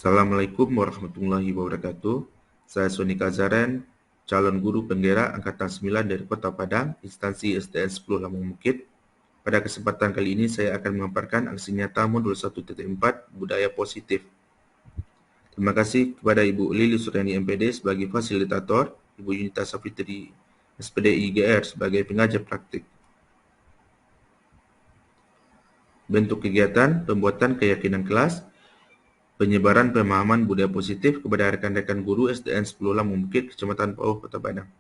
Assalamualaikum warahmatullahi wabarakatuh. Saya Sony Kazaren, calon guru penggerak Angkatan 9 dari Kota Padang, instansi SDN 10 Lampung Bukit. Pada kesempatan kali ini saya akan memaparkan aksi nyata modul 1.4 Budaya Positif. Terima kasih kepada Ibu Lili Suryani MPD sebagai fasilitator, Ibu Yunita Safitri SPD IGR sebagai pengajar praktik. Bentuk kegiatan, pembuatan keyakinan kelas, penyebaran pemahaman budaya positif kepada rekan-rekan guru SDN 10 Lampung Bukit, Kecamatan Pauh, Kota Padang.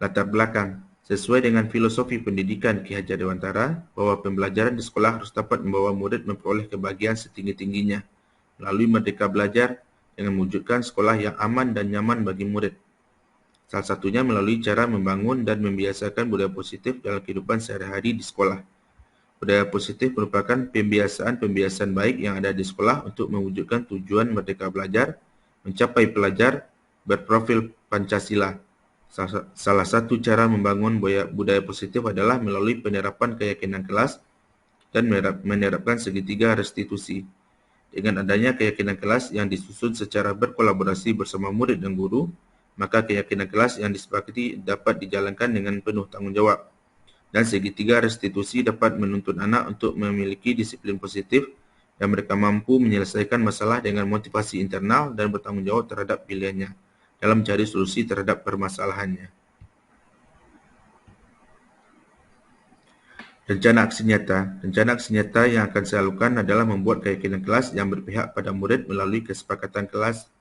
Latar belakang, sesuai dengan filosofi pendidikan Ki Hajar Dewantara, bahwa pembelajaran di sekolah harus dapat membawa murid memperoleh kebahagiaan setinggi-tingginya melalui merdeka belajar dengan mewujudkan sekolah yang aman dan nyaman bagi murid. Salah satunya melalui cara membangun dan membiasakan budaya positif dalam kehidupan sehari-hari di sekolah. Budaya positif merupakan pembiasaan baik yang ada di sekolah untuk mewujudkan tujuan merdeka belajar, mencapai pelajar berprofil Pancasila. Salah satu cara membangun budaya positif adalah melalui penerapan keyakinan kelas dan menerapkan segitiga restitusi. Dengan adanya keyakinan kelas yang disusun secara berkolaborasi bersama murid dan guru, maka keyakinan kelas yang disepakati dapat dijalankan dengan penuh tanggung jawab. Dan segitiga restitusi dapat menuntun anak untuk memiliki disiplin positif dan mereka mampu menyelesaikan masalah dengan motivasi internal dan bertanggung jawab terhadap pilihannya dalam mencari solusi terhadap permasalahannya. Rencana aksi nyata yang akan saya lakukan adalah membuat keyakinan kelas yang berpihak pada murid melalui kesepakatan kelas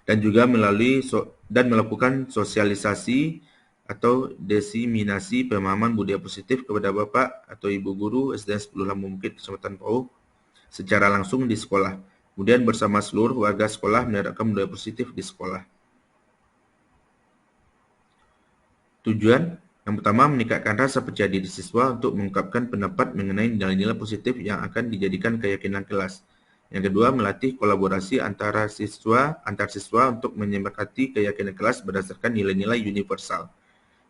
dan juga melakukan sosialisasi atau diseminasi pemahaman budaya positif kepada Bapak atau Ibu Guru SDN 10 Lampung Bukit, Kecamatan Pauh, secara langsung di sekolah. Kemudian bersama seluruh warga sekolah menerapkan budaya positif di sekolah. Tujuan yang pertama, meningkatkan rasa percaya diri siswa untuk mengungkapkan pendapat mengenai nilai-nilai positif yang akan dijadikan keyakinan kelas. Yang kedua, melatih kolaborasi antar siswa untuk menyepakati keyakinan kelas berdasarkan nilai-nilai universal.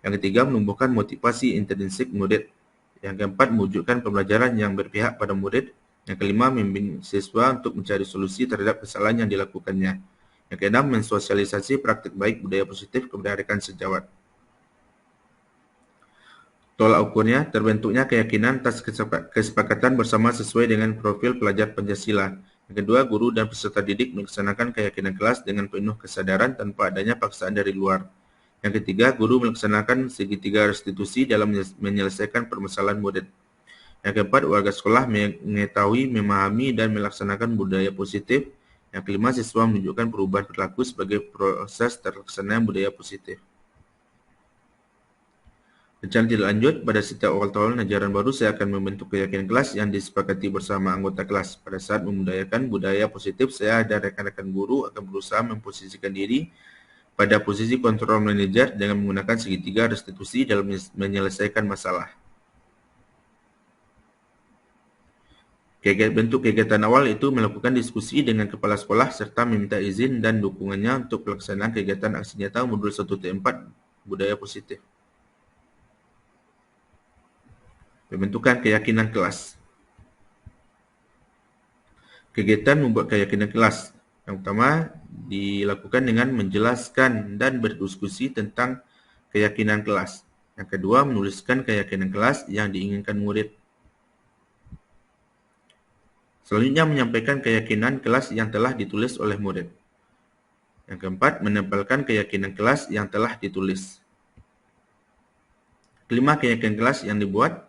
Yang ketiga, menumbuhkan motivasi intrinsik murid. Yang keempat, mewujudkan pembelajaran yang berpihak pada murid. Yang kelima, membimbing siswa untuk mencari solusi terhadap kesalahan yang dilakukannya. Yang keenam, mensosialisasi praktik baik budaya positif kepada rekan sejawat. Tolak ukurnya, terbentuknya keyakinan atas kesepakatan bersama sesuai dengan profil pelajar Pancasila. Yang kedua, guru dan peserta didik melaksanakan keyakinan kelas dengan penuh kesadaran tanpa adanya paksaan dari luar. Yang ketiga, guru melaksanakan segitiga restitusi dalam menyelesaikan permasalahan murid. Yang keempat, warga sekolah mengetahui, memahami, dan melaksanakan budaya positif. Yang kelima, siswa menunjukkan perubahan perilaku sebagai proses terlaksananya budaya positif. Rencana tindak lanjut, pada setiap awal tahun ajaran baru saya akan membentuk keyakinan kelas yang disepakati bersama anggota kelas. Pada saat membudayakan budaya positif, saya dan rekan-rekan guru akan berusaha memposisikan diri pada posisi kontrol manajer dengan menggunakan segitiga restitusi dalam menyelesaikan masalah. Bentuk kegiatan awal itu melakukan diskusi dengan kepala sekolah serta meminta izin dan dukungannya untuk pelaksanaan kegiatan aksi nyata modul 1.4 Budaya Positif. Pembentukan keyakinan kelas. Kegiatan membuat keyakinan kelas. Yang pertama, dilakukan dengan menjelaskan dan berdiskusi tentang keyakinan kelas. Yang kedua, menuliskan keyakinan kelas yang diinginkan murid. Selanjutnya, menyampaikan keyakinan kelas yang telah ditulis oleh murid. Yang keempat, menempelkan keyakinan kelas yang telah ditulis. Kelima, keyakinan kelas yang dibuat.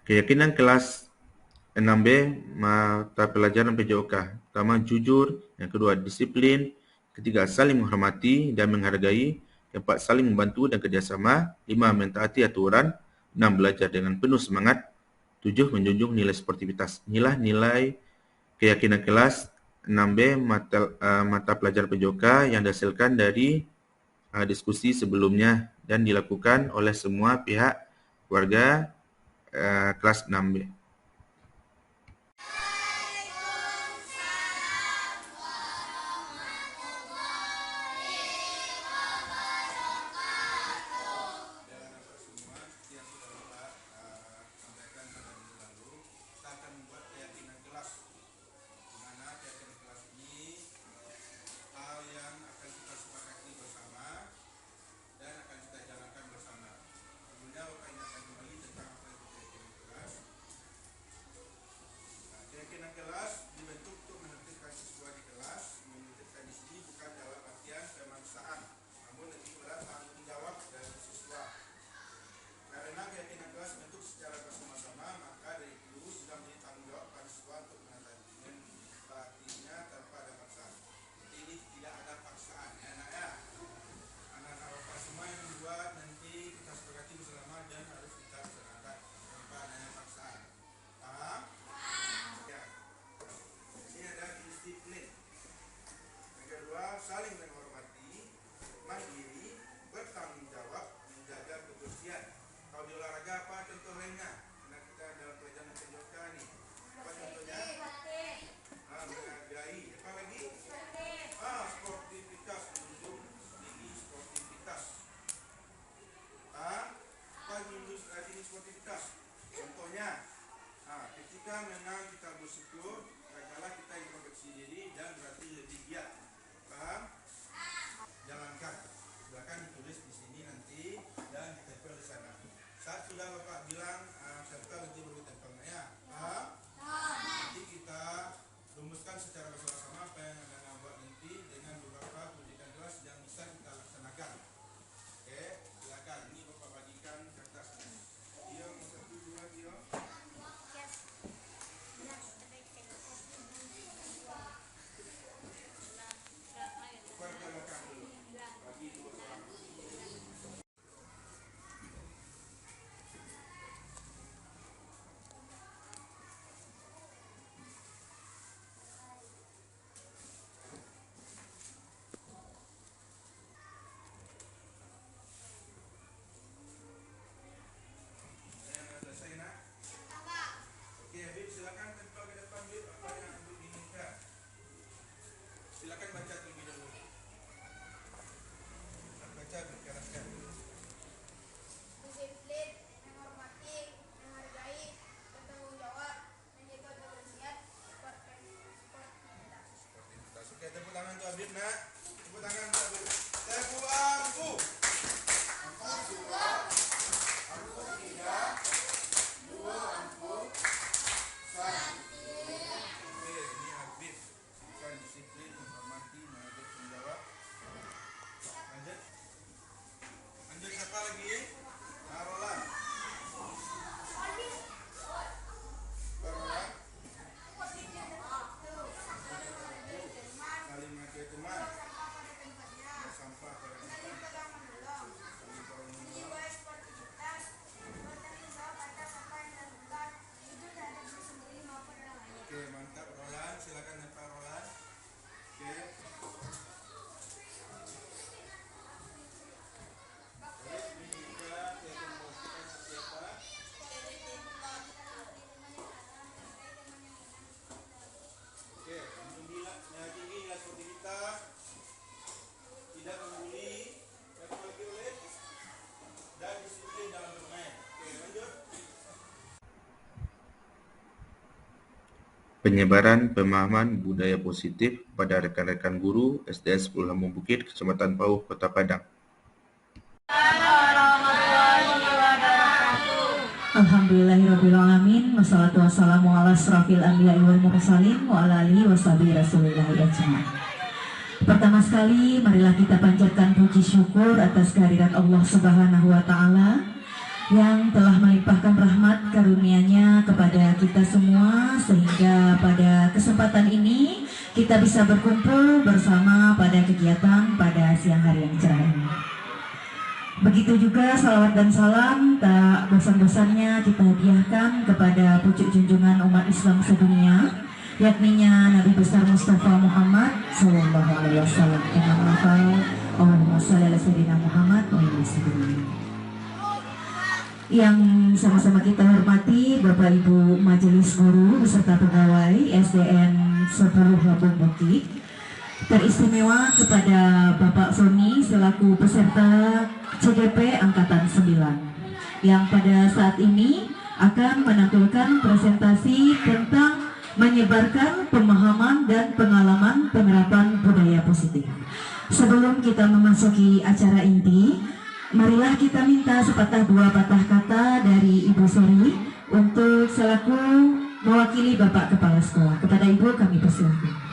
Keyakinan kelas 6B, mata pelajaran PJOK. Pertama, jujur. Yang kedua, disiplin. Ketiga, saling menghormati dan menghargai. Keempat, saling membantu dan kerjasama. 5, mentaati aturan. 6, belajar dengan penuh semangat. 7, menjunjung nilai sportivitas. Inilah nilai keyakinan kelas 6B mata pelajaran PJOK yang dihasilkan dari diskusi sebelumnya dan dilakukan oleh semua pihak warga kelas 6B. kita bersyukur, kadang-kadang kita introspeksi diri dan berarti lebih giat. Paham? Jalankan. Silakan ditulis di sini nanti dan ditempel di sana. Saat sudah Bapak bilang tempel, nanti baru ditempelnya ya. Paham? Nanti kita rumuskan secara bersama-sama apa yang akan buat nanti dengan beberapa pendidikan kelas yang bisa kita laksanakan. Oke, silakan. Ini Bapak bagikan kertasnya. Dia mau 1, 2, dia. Perkenalkan dulu. Bagi 2 orang. Selesai nak? Oke, Habib silakan tempel ke depan Habib apa yang Habib inginkan. Silakan baca terlebih dahulu. Baca berkeraskan. Disiplin, menghormati, menghargai, bertanggung jawab, menjaga kebersihan, sportivitas. Oke, tepuk tangan untuk Habib nak. Tepuk tangan untuk Habib. Tepu ampu. Ampu dua, ampu tiga, dua ampu, satu. Oke, ini Habib. Bukan disiplin, menghormati, menghargai, bertanggung jawab. Lanjut. Lanjut siapa lagi? Roland. Roland. Saling menghargai teman. Sampah pada tempatnya. Saling tolong menolong. Oke, mantap Roland. Silakan nempel Roland. Oke. Terus ini juga saya akan memastikan siapa. Oke, yang tinggi nilai sportivitas, tidak membuli, calculate, dan disiplin dalam bermain. Oke, lanjut. Penyebaran pemahaman budaya positif pada rekan-rekan guru SDN 10 Lambung Bukit, Kecamatan Pauh, Kota Padang. Alhamdulillahirrabbilalamin. Wassalatu wassalamu ala asrafil anbiya'i wal mursalin wa ala alihi washabihi rasulillahi ajma'in. Pertama sekali, marilah kita panjatkan puji syukur atas kehadirat Allah Subhanahu wa Ta'ala yang telah melimpahkan rahmat karunia-Nya kepada kita semua, sehingga pada kesempatan ini kita bisa berkumpul bersama pada kegiatan pada siang hari yang cerah ini. Begitu juga salawat dan salam tak bosan-bosannya kita hadiahkan kepada pucuk junjungan umat Islam sedunia, yakninya Nabi besar Mustafa Muhammad Sallallahu Alaihi Wasallam. Allahumma shalli ala sayyidina Muhammad wa ala alihi. Yang sama-sama kita hormati Bapak Ibu Majelis Guru beserta pegawai SDN 10 Lambung Bukit, teristimewa kepada Bapak Sony selaku peserta CGP Angkatan 9 yang pada saat ini akan menampilkan presentasi tentang menyebarkan pemahaman dan pengalaman penerapan budaya positif. Sebelum kita memasuki acara inti, marilah kita minta sepatah dua patah kata dari Ibu Sori untuk selaku mewakili Bapak Kepala Sekolah. Kepada Ibu kami persilakan.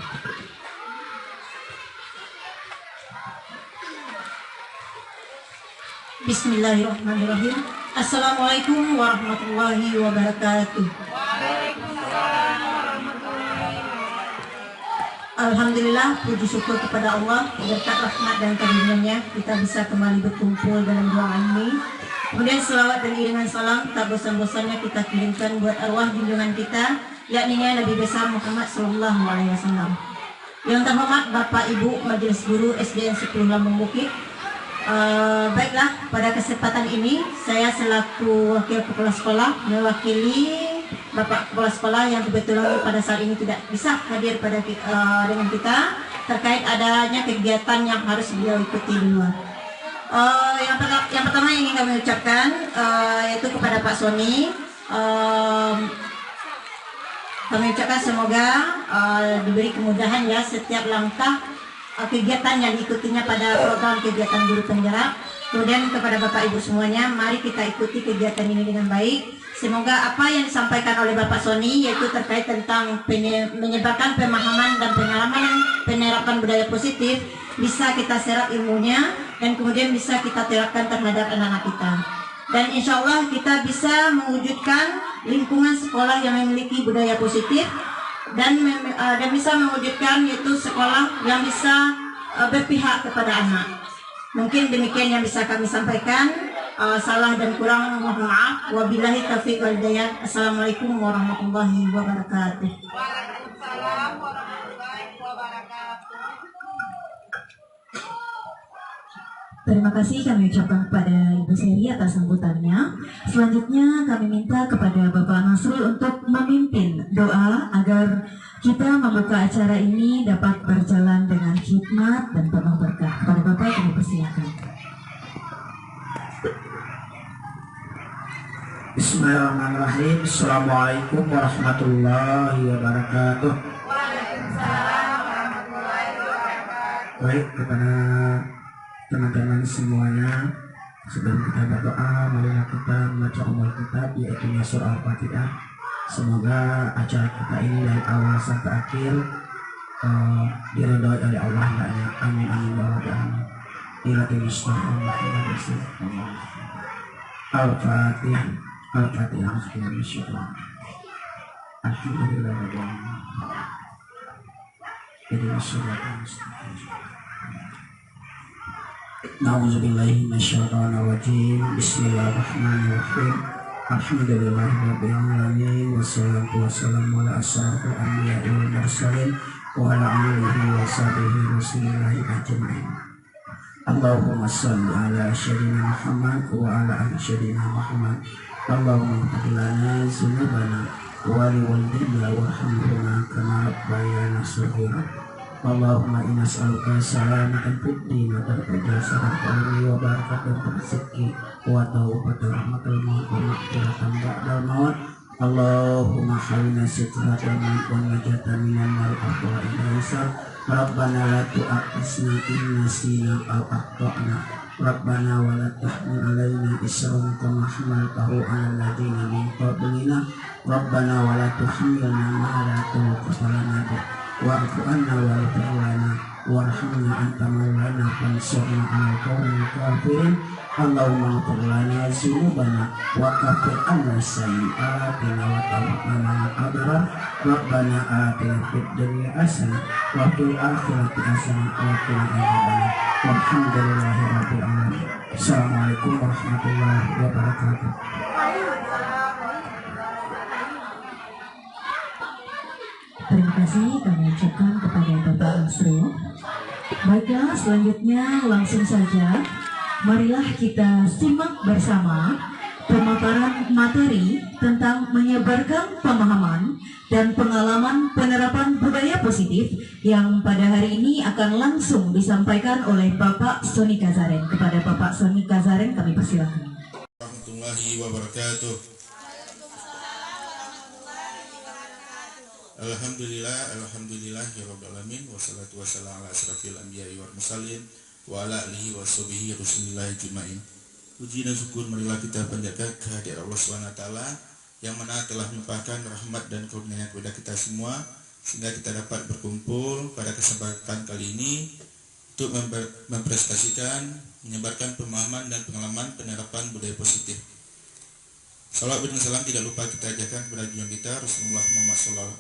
Bismillahirrahmanirrahim. Assalamualaikum warahmatullahi wabarakatuh. Alhamdulillah, puji syukur kepada Allah, berkat rahmat dan karunia-Nya kita bisa kembali berkumpul dalam doa ini. Kemudian selawat dan iringan salam tak bosan-bosannya kita kirimkan buat arwah junjungan kita, yakni Nabi besar Muhammad Sallallahu Alaihi Wasallam. Yang terhormat Bapak Ibu Majelis Guru SDN 10 Lambung Bukit. Baiklah, pada kesempatan ini saya selaku wakil kepala sekolah mewakili Bapak Kepala Sekolah yang kebetulan pada saat ini tidak bisa hadir dengan kita terkait adanya kegiatan yang harus beliau ikuti di luar. Yang pertama yang ingin kami ucapkan yaitu kepada Pak Sony, Kami ucapkan semoga diberi kemudahan ya setiap langkah kegiatan yang diikutinya pada program kegiatan guru penggerak. Kemudian kepada Bapak Ibu semuanya, mari kita ikuti kegiatan ini dengan baik. Semoga apa yang disampaikan oleh Bapak Sony yaitu terkait tentang menyebarkan pemahaman dan pengalaman penerapan budaya positif bisa kita serap ilmunya dan kemudian bisa kita terapkan terhadap anak-anak kita. Dan insya Allah kita bisa mewujudkan lingkungan sekolah yang memiliki budaya positif dan bisa mewujudkan yaitu sekolah yang bisa berpihak kepada anak. Mungkin demikian yang bisa kami sampaikan. Salah dan kurang mohon maaf. Wabillahi taufiq wal hidayah. Assalamualaikum warahmatullahi wabarakatuh. Waalaikumsalam warahmatullahi wabarakatuh. Terima kasih kami ucapkan kepada Ibu Seri atas sambutannya. Selanjutnya kami minta kepada Bapak Nasrul untuk memimpin doa agar kita membuka acara ini dapat berjalan dengan hikmat dan penuh berkah. Kepada Bapak kami persilakan. Bismillahirrahmanirrahim. Assalamualaikum warahmatullahi wabarakatuh. Waalaikumsalam warahmatullahi wabarakatuh. Baik, kepada teman-teman semuanya, sebelum kita berdoa, marilah kita membaca ummul kitab, yaitu surah Al-Fatihah. Semoga acara kita ini dari awal sampai akhir diridhoi oleh Allah. Amin amin ya rabbal alamin. Al-Fatihah. Al-Fatihah. Alhamdulillah rabbil alamin. Na'udzubillahi minasyaitonir rajim. Bismillahirrahmanirrahim. Alhamdulillahirabbil alamin wassalatu wassalamu ala asyrofil anbiya'i wal mursalin wa ala alihi wa sahbihi rasulillahi ajma'in. Allahumma shalli ala sayyidina Muhammad wa ala ali sayyidina Muhammad. Allahumma ighfir lana dzunubana wa liwalidayna warhamhuma kama rabbayana shaghira. Allahumma inna nas'aluka salamatan fid din wa tarbiyyatan wa barakatan fil rizqi wa tawbatan rahmatal maut wa maghfiratan ba'dal maut. Allahumma hawina sitratan wa najatan minan nar wa ilaisa. Rabbana la tu'akhizna in nasina aw akhtana. Rabbana wa la tahmil 'alaina isran kama hamaltahu 'alal ladzina min qablina. Rabbana wa la tuhammilna ma la taqata lana bih. Wa'fu anna waghfir lana warhamna anta maulana fansurna 'alal qaumil kafirin. Allahumma ighfir lana dzunubana wa kaffir 'anna sayyi'atina wa tawaffana ma'al abrar. Rabbana atina fid dunya hasanah wa fil akhirati hasanah wa qina adzabannar. Walhamdulillahirabbil alamin. Assalamualaikum warahmatullahi wabarakatuh. Terima kasih kami ucapkan kepada Bapak Nasrul. Baiklah, selanjutnya langsung saja marilah kita simak bersama pemaparan materi tentang menyebarkan pemahaman dan pengalaman penerapan budaya positif yang pada hari ini akan langsung disampaikan oleh Bapak Sony Kazaren. Kepada Bapak Sony Kazaren kami persilakan. Warahmatullahi wabarakatuh. Alhamdulillah ya rabbil alamin wassalatu wassalamu ala asyrafil anbiya'i wal mursalin wa ala alihi wa sahbihi rasulillah ajmain. Puji dan syukur marilah kita panjatkan kehadirat Allah SWT yang mana telah melimpahkan rahmat dan karunia kepada kita semua sehingga kita dapat berkumpul pada kesempatan kali ini untuk mempresentasikan, menyebarkan pemahaman dan pengalaman penerapan budaya positif. Salawat dan salam tidak lupa kita ajarkan kepada junjungan kita Rasulullah Muhammad sallallahu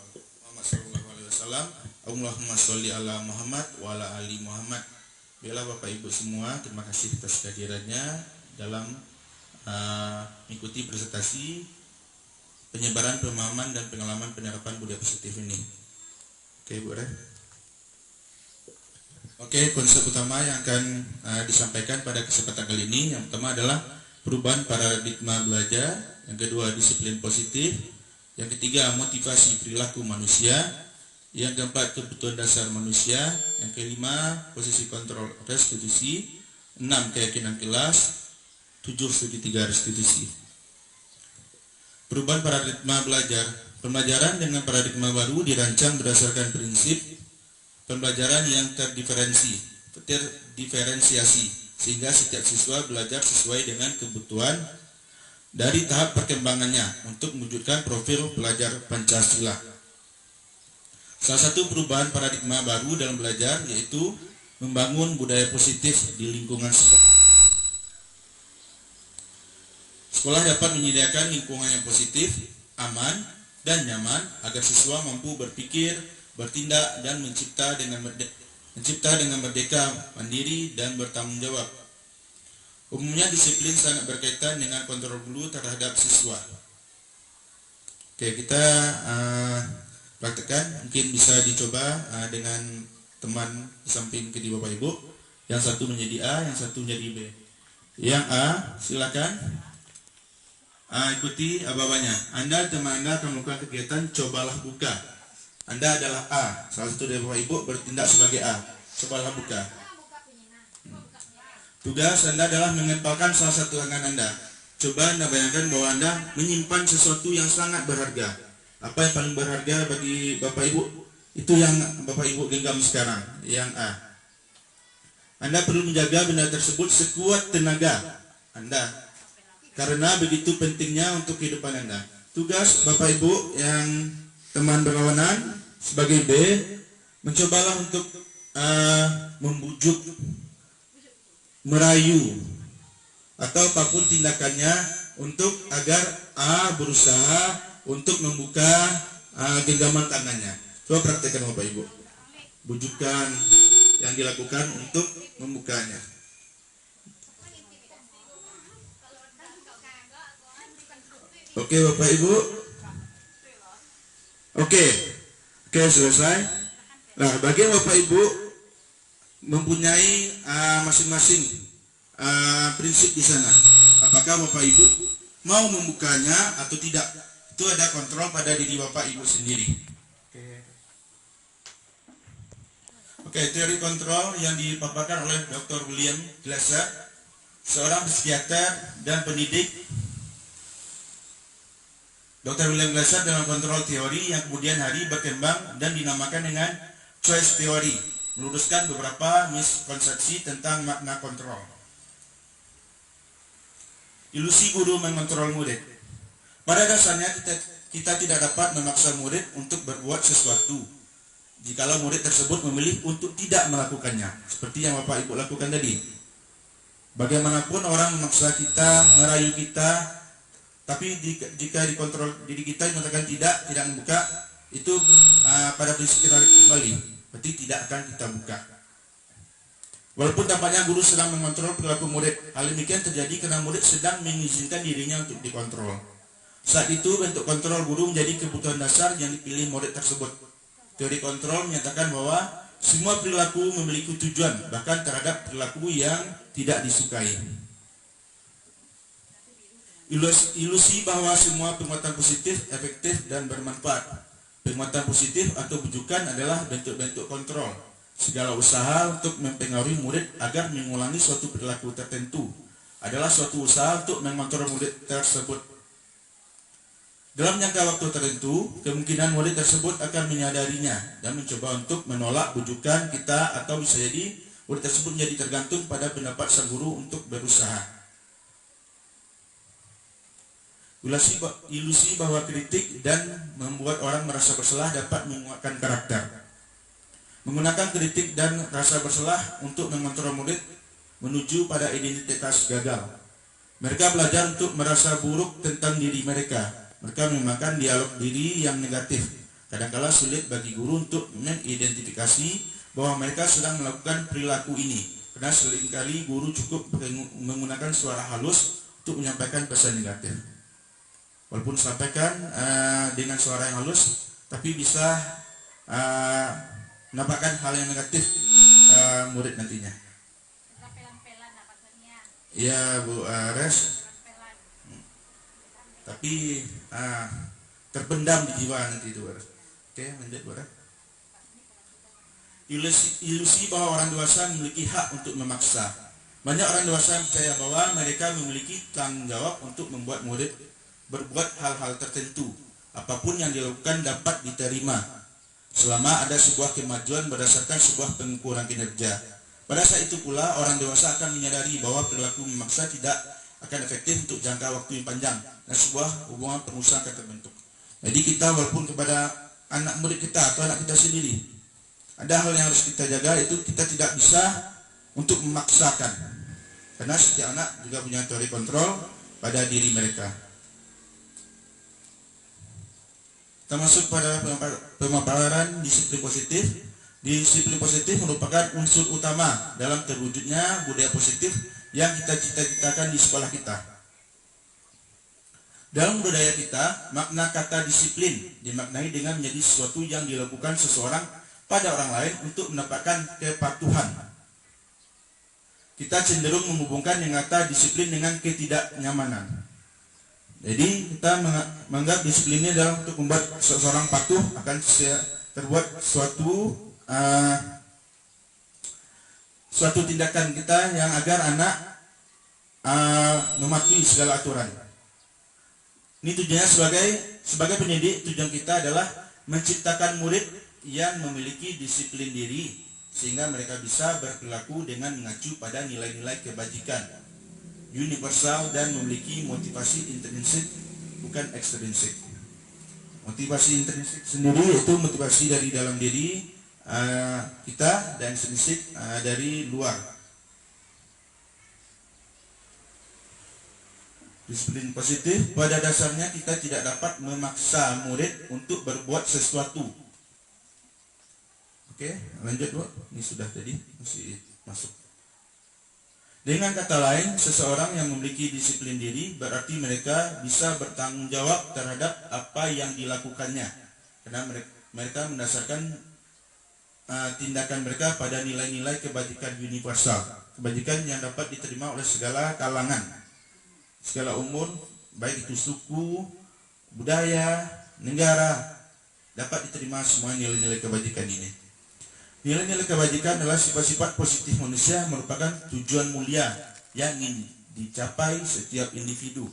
alaihi wasallam. Allahumma sholli ala Muhammad wa ala ali Muhammad. Baiklah Bapak Ibu semua, terima kasih atas kehadirannya dalam mengikuti presentasi penyebaran pemahaman dan pengalaman penerapan budaya positif ini. Oke Bu Reh. Oke, konsep utama yang akan disampaikan pada kesempatan kali ini yang pertama adalah perubahan paradigma belajar, yang kedua disiplin positif, yang ketiga motivasi perilaku manusia, yang keempat kebutuhan dasar manusia, yang kelima posisi kontrol restitusi, 6 keyakinan kelas, 7 studi 3 restitusi. Perubahan paradigma belajar. Pembelajaran dengan paradigma baru dirancang berdasarkan prinsip pembelajaran yang terdiferensiasi, sehingga setiap siswa belajar sesuai dengan kebutuhan dari tahap perkembangannya untuk mewujudkan profil pelajar Pancasila. Salah satu perubahan paradigma baru dalam belajar yaitu membangun budaya positif di lingkungan sekolah. Sekolah dapat menyediakan lingkungan yang positif, aman, dan nyaman agar siswa mampu berpikir, bertindak, dan mencipta dengan merdeka, mandiri, dan bertanggung jawab. Umumnya disiplin sangat berkaitan dengan kontrol guru terhadap siswa. Oke, kita praktekkan, mungkin bisa dicoba dengan teman di samping kedua Bapak Ibu. Yang satu menjadi A, yang satu menjadi B. Yang A, silakan. Ikuti bawahnya. Anda, teman Anda akan melakukan kegiatan cobalah buka. Anda adalah A. Salah satu dari Bapak Ibu bertindak sebagai A. Cobalah buka. Tugas Anda adalah mengepalkan salah satu tangan Anda. Coba Anda bayangkan bahwa Anda menyimpan sesuatu yang sangat berharga. Apa yang paling berharga bagi Bapak Ibu? Itu yang Bapak Ibu genggam sekarang. Yang A. Anda perlu menjaga benda tersebut sekuat tenaga Anda, karena begitu pentingnya untuk kehidupan Anda. Tugas Bapak Ibu yang teman berlawanan sebagai B, mencobalah untuk membujuk, merayu, atau apapun tindakannya untuk agar A berusaha untuk membuka genggaman tangannya. Coba praktekkan Bapak Ibu. Bujukan yang dilakukan untuk membukanya. Oke Bapak Ibu. Oke, selesai. Nah, bagi Bapak Ibu mempunyai masing-masing prinsip di sana. Apakah Bapak Ibu mau membukanya atau tidak? Itu ada kontrol pada diri Bapak Ibu sendiri. Oke, teori kontrol yang dipaparkan oleh Dr. William Glasser, seorang psikiater dan pendidik. Dr. William Glasser dalam kontrol teori yang kemudian hari berkembang dan dinamakan dengan choice theory, meluruskan beberapa miskonsepsi tentang makna kontrol. Ilusi guru mengontrol murid. Pada dasarnya kita tidak dapat memaksa murid untuk berbuat sesuatu jikalau murid tersebut memilih untuk tidak melakukannya, seperti yang Bapak Ibu lakukan tadi. Bagaimanapun orang memaksa kita, merayu kita, tapi jika dikontrol diri kita mengatakan tidak membuka, itu pada prinsip kita kembali, berarti tidak akan kita buka. Walaupun tampaknya guru sedang mengontrol perilaku murid, hal demikian terjadi karena murid sedang mengizinkan dirinya untuk dikontrol. Saat itu bentuk kontrol guru menjadi kebutuhan dasar yang dipilih murid tersebut. Teori kontrol menyatakan bahwa semua perilaku memiliki tujuan, bahkan terhadap perilaku yang tidak disukai. Ilusi bahwa semua penguatan positif, efektif, dan bermanfaat. Penguatan positif atau bujukan adalah bentuk-bentuk kontrol. Segala usaha untuk mempengaruhi murid agar mengulangi suatu perilaku tertentu adalah suatu usaha untuk mengontrol murid tersebut. Dalam jangka waktu tertentu, kemungkinan murid tersebut akan menyadarinya dan mencoba untuk menolak bujukan kita, atau bisa jadi murid tersebut menjadi tergantung pada pendapat sang guru untuk berusaha. Ilusi bahwa kritik dan membuat orang merasa bersalah dapat menguatkan karakter. Menggunakan kritik dan rasa bersalah untuk mengontrol murid menuju pada identitas gagal. Mereka belajar untuk merasa buruk tentang diri mereka. Mereka memakan dialog diri yang negatif. Kadang-kala sulit bagi guru untuk mengidentifikasi bahwa mereka sedang melakukan perilaku ini, karena seringkali guru cukup menggunakan suara halus untuk menyampaikan pesan negatif. Walaupun sampaikan dengan suara yang halus, tapi bisa menampakkan hal yang negatif murid nantinya. Ya Bu Res, tapi terpendam di jiwa nanti itu. Oke, lanjut Bu Res. Ilusi bahwa orang dewasa memiliki hak untuk memaksa. Banyak orang dewasa percaya bahwa mereka memiliki tanggung jawab untuk membuat murid berbuat hal-hal tertentu. apapun yang dilakukan dapat diterima selama ada sebuah kemajuan berdasarkan sebuah pengukuran kinerja. Pada saat itu pula orang dewasa akan menyadari bahwa perilaku memaksa tidak akan efektif untuk jangka waktu yang panjang dan sebuah hubungan pengusaha akan terbentuk. Jadi kita walaupun kepada anak murid kita atau anak kita sendiri, ada hal yang harus kita jaga, itu kita tidak bisa untuk memaksakan. Karena setiap anak juga punya teori kontrol pada diri mereka. Kita masuk pada pemaparan disiplin positif. Disiplin positif merupakan unsur utama dalam terwujudnya budaya positif yang kita cita-citakan di sekolah kita. Dalam budaya kita, makna kata disiplin dimaknai dengan menjadi sesuatu yang dilakukan seseorang pada orang lain untuk mendapatkan kepatuhan. Kita cenderung menghubungkan yang kata disiplin dengan ketidaknyamanan. Jadi kita menganggap disiplin ini adalah untuk membuat seseorang patuh akan terbuat suatu tindakan kita yang agar anak mematuhi segala aturan. Ini tujuannya sebagai pendidik, tujuan kita adalah menciptakan murid yang memiliki disiplin diri sehingga mereka bisa berperilaku dengan mengacu pada nilai-nilai kebajikan universal dan memiliki motivasi intrinsik bukan ekstrinsik. Motivasi intrinsik sendiri itu motivasi dari dalam diri kita dan ekstrinsik dari luar. Disiplin positif pada dasarnya kita tidak dapat memaksa murid untuk berbuat sesuatu. Oke, lanjut Bu. Ini sudah tadi masih masuk. Dengan kata lain, seseorang yang memiliki disiplin diri berarti mereka bisa bertanggung jawab terhadap apa yang dilakukannya. Karena mereka mendasarkan tindakan mereka pada nilai-nilai kebajikan universal. Kebajikan yang dapat diterima oleh segala kalangan, segala umur, baik itu suku, budaya, negara, dapat diterima semua nilai-nilai kebajikan ini. Nilai-nilai kebajikan adalah sifat-sifat positif manusia, merupakan tujuan mulia yang ingin dicapai setiap individu.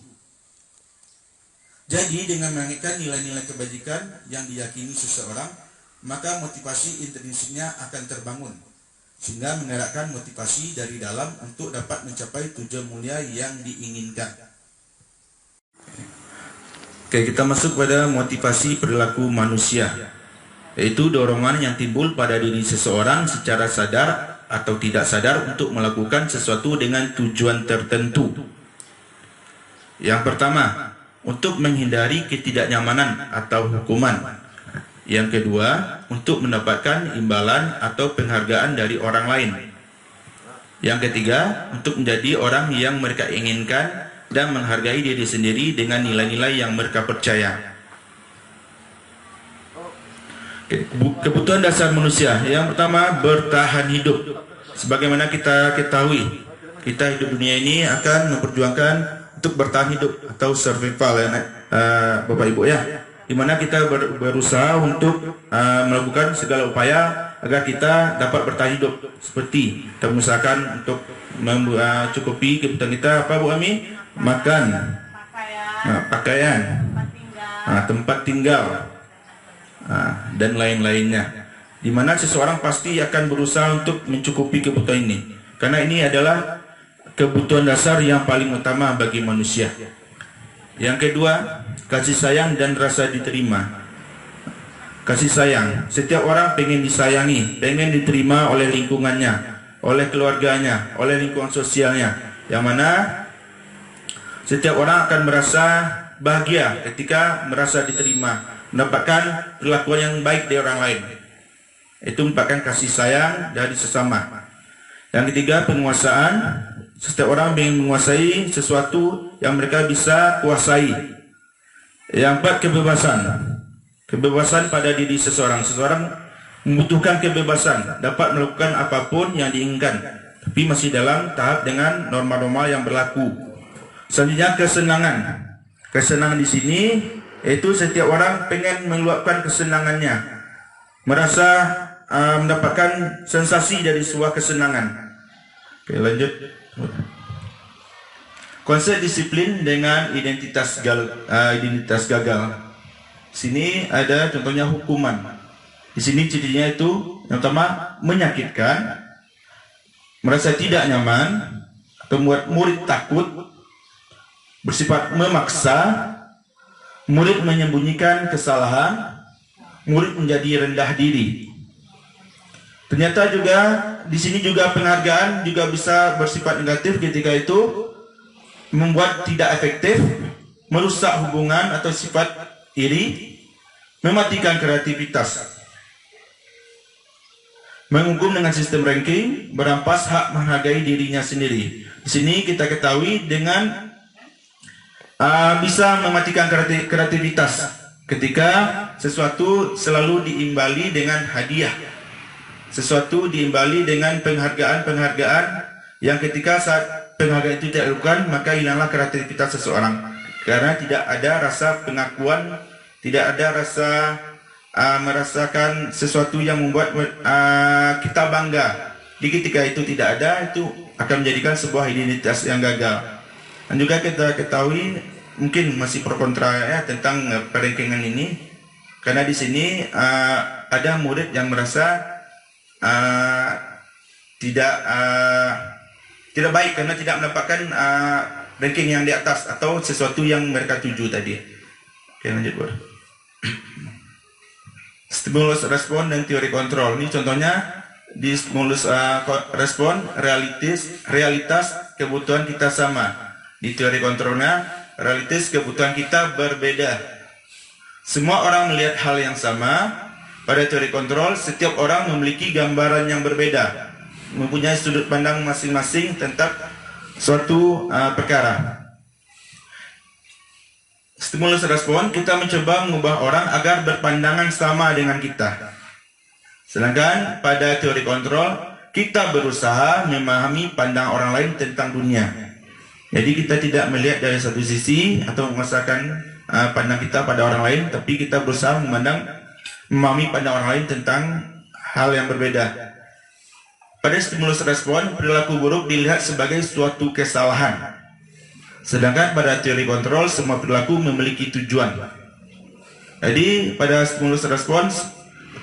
Jadi dengan menanamkan nilai-nilai kebajikan yang diyakini seseorang, maka motivasi intrinsiknya akan terbangun, sehingga menggerakkan motivasi dari dalam untuk dapat mencapai tujuan mulia yang diinginkan. Oke, kita masuk pada motivasi perilaku manusia, yaitu dorongan yang timbul pada diri seseorang secara sadar atau tidak sadar untuk melakukan sesuatu dengan tujuan tertentu. Yang pertama, untuk menghindari ketidaknyamanan atau hukuman. Yang kedua, untuk mendapatkan imbalan atau penghargaan dari orang lain. Yang ketiga, untuk menjadi orang yang mereka inginkan dan menghargai diri sendiri dengan nilai-nilai yang mereka percaya. Kebutuhan dasar manusia. Yang pertama, bertahan hidup. Sebagaimana kita ketahui, kita hidup dunia ini akan memperjuangkan untuk bertahan hidup atau survival ya, Bapak Ibu ya. Dimana kita berusaha untuk melakukan segala upaya agar kita dapat bertahan hidup. Seperti kita mengusahakan untuk mencukupi kebutuhan kita, apa Bu Ami? Makan, pakaian, tempat tinggal, dan lain-lainnya. Dimana seseorang pasti akan berusaha untuk mencukupi kebutuhan ini, karena ini adalah kebutuhan dasar yang paling utama bagi manusia. Yang kedua, kasih sayang dan rasa diterima. Kasih sayang, setiap orang pengen disayangi, pengen diterima oleh lingkungannya, oleh keluarganya, oleh lingkungan sosialnya, yang mana setiap orang akan merasa bahagia ketika merasa diterima, mendapatkan perlakuan yang baik dari orang lain. Itu merupakan kasih sayang dari sesama. Yang ketiga, penguasaan. Setiap orang ingin menguasai sesuatu yang mereka bisa kuasai. Yang empat, kebebasan. Kebebasan pada diri seseorang. Seseorang membutuhkan kebebasan, dapat melakukan apapun yang diinginkan, tapi masih dalam tahap dengan norma-norma yang berlaku. Selanjutnya, kesenangan. Kesenangan di sini yaitu setiap orang pengen meluapkan kesenangannya, merasa mendapatkan sensasi dari sebuah kesenangan. Oke, lanjut. Konsep disiplin dengan identitas gagal. Sini ada contohnya hukuman. Di sini cirinya itu yang pertama menyakitkan, merasa tidak nyaman, atau membuat murid takut, bersifat memaksa, murid menyembunyikan kesalahan, murid menjadi rendah diri. Ternyata juga di sini juga penghargaan juga bisa bersifat negatif ketika itu membuat tidak efektif, merusak hubungan atau sifat iri, mematikan kreativitas, menghukum dengan sistem ranking, merampas hak menghargai dirinya sendiri. Di sini kita ketahui dengan bisa mematikan kreativitas ketika sesuatu selalu diimbali dengan hadiah, sesuatu diimbali dengan penghargaan yang ketika saat penghargaan itu tidak dilakukan maka hilanglah kreativitas seseorang karena tidak ada rasa pengakuan, tidak ada rasa merasakan sesuatu yang membuat kita bangga. Di ketika itu tidak ada, itu akan menjadikan sebuah identitas yang gagal. Dan juga kita ketahui mungkin masih pro kontra ya tentang perankingan ini, karena di sini ada murid yang merasa tidak baik karena tidak mendapatkan ranking yang di atas atau sesuatu yang mereka tuju tadi. Oke, lanjut Bro. Stimulus respon dan teori kontrol. Ini contohnya di stimulus respon realitas kebutuhan kita sama. Di teori kontrolnya realitas kebutuhan kita berbeda. Semua orang melihat hal yang sama. Pada teori kontrol, setiap orang memiliki gambaran yang berbeda, mempunyai sudut pandang masing-masing tentang suatu perkara. Stimulus respon, kita mencoba mengubah orang agar berpandangan sama dengan kita. Sedangkan pada teori kontrol, kita berusaha memahami pandang orang lain tentang dunia. Jadi kita tidak melihat dari satu sisi atau memasarkan pandang kita pada orang lain, tapi kita berusaha memahami pandang orang lain tentang hal yang berbeda. Pada stimulus respon, perilaku buruk dilihat sebagai suatu kesalahan. Sedangkan pada teori kontrol, semua perilaku memiliki tujuan. Jadi pada stimulus respon,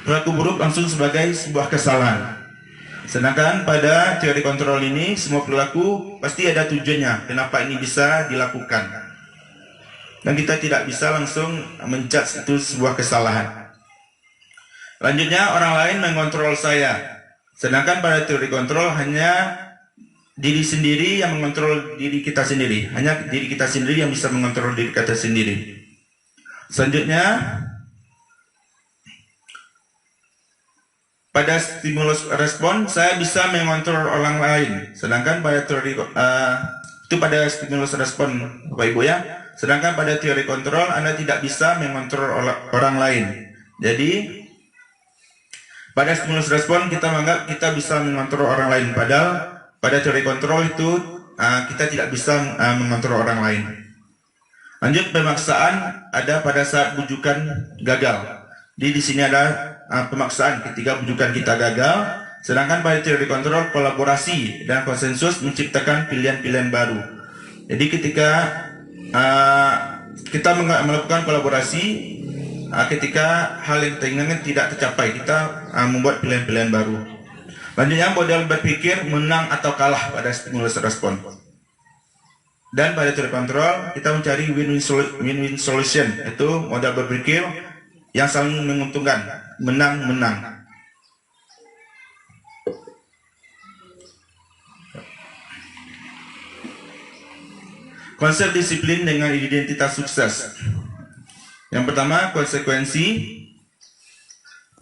perilaku buruk langsung sebagai sebuah kesalahan. Sedangkan pada teori kontrol ini, semua perilaku pasti ada tujuannya, kenapa ini bisa dilakukan. Dan kita tidak bisa langsung menjudge itu sebuah kesalahan. Lanjutnya, orang lain mengontrol saya. Sedangkan pada teori kontrol hanya diri sendiri yang mengontrol diri kita sendiri. Hanya diri kita sendiri yang bisa mengontrol diri kita sendiri. Selanjutnya, pada stimulus respon saya bisa mengontrol orang lain. Sedangkan pada teori itu pada stimulus respon Bapak Ibu ya. Sedangkan pada teori kontrol Anda tidak bisa mengontrol orang lain. Jadi pada stimulus respon kita menganggap kita bisa mengontrol orang lain, padahal pada teori kontrol itu kita tidak bisa mengontrol orang lain. Lanjut, pemaksaan ada pada saat bujukan gagal. Di sini ada pemaksaan ketika bujukan kita gagal. Sedangkan pada teori kontrol, kolaborasi dan konsensus menciptakan pilihan-pilihan baru. Jadi ketika kita melakukan kolaborasi, ketika hal yang kita inginkan tidak tercapai, kita membuat pilihan-pilihan baru. Lanjutnya, model berpikir menang atau kalah pada stimulus respon. Dan pada teori kontrol, kita mencari win-win solution, itu model berpikir yang saling menguntungkan, menang-menang. Konsep disiplin dengan identitas sukses. Yang pertama, konsekuensi